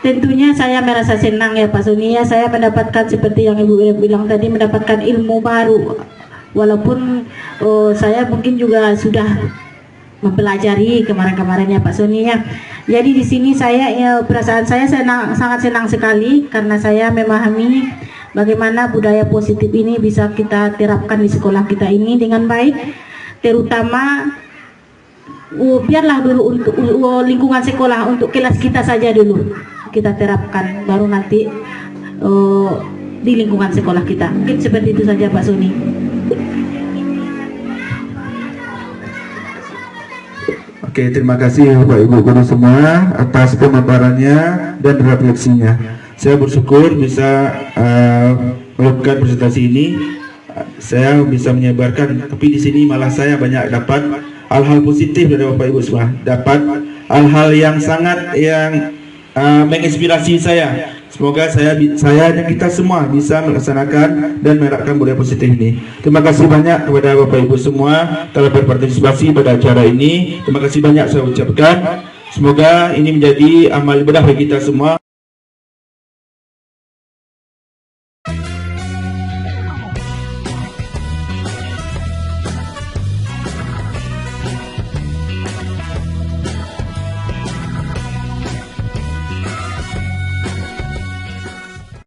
Tentunya saya merasa senang ya Pak Sony ya, saya mendapatkan seperti yang Ibu bilang tadi, mendapatkan ilmu baru. Walaupun saya mungkin juga sudah mempelajari kemarin-kemarin ya Pak Sony ya. Jadi di sini saya perasaan saya sangat senang sekali karena saya memahami bagaimana budaya positif ini bisa kita terapkan di sekolah kita ini dengan baik, terutama biarlah dulu untuk lingkungan sekolah, untuk kelas kita saja dulu kita terapkan, baru nanti di lingkungan sekolah kita. Mungkin seperti itu saja Pak Suni. Oke, terima kasih Bapak Ibu guru semua atas pemaparannya dan refleksinya. Saya bersyukur bisa melakukan presentasi ini. Saya bisa menyebarkan, tapi di sini malah saya banyak dapat hal-hal positif dari Bapak Ibu semua. Dapat hal-hal yang sangat menginspirasi saya. Semoga saya dan kita semua bisa melaksanakan dan menerapkan budaya positif ini. Terima kasih banyak kepada Bapak Ibu semua telah berpartisipasi pada acara ini. Terima kasih banyak saya ucapkan. Semoga ini menjadi amal ibadah bagi kita semua.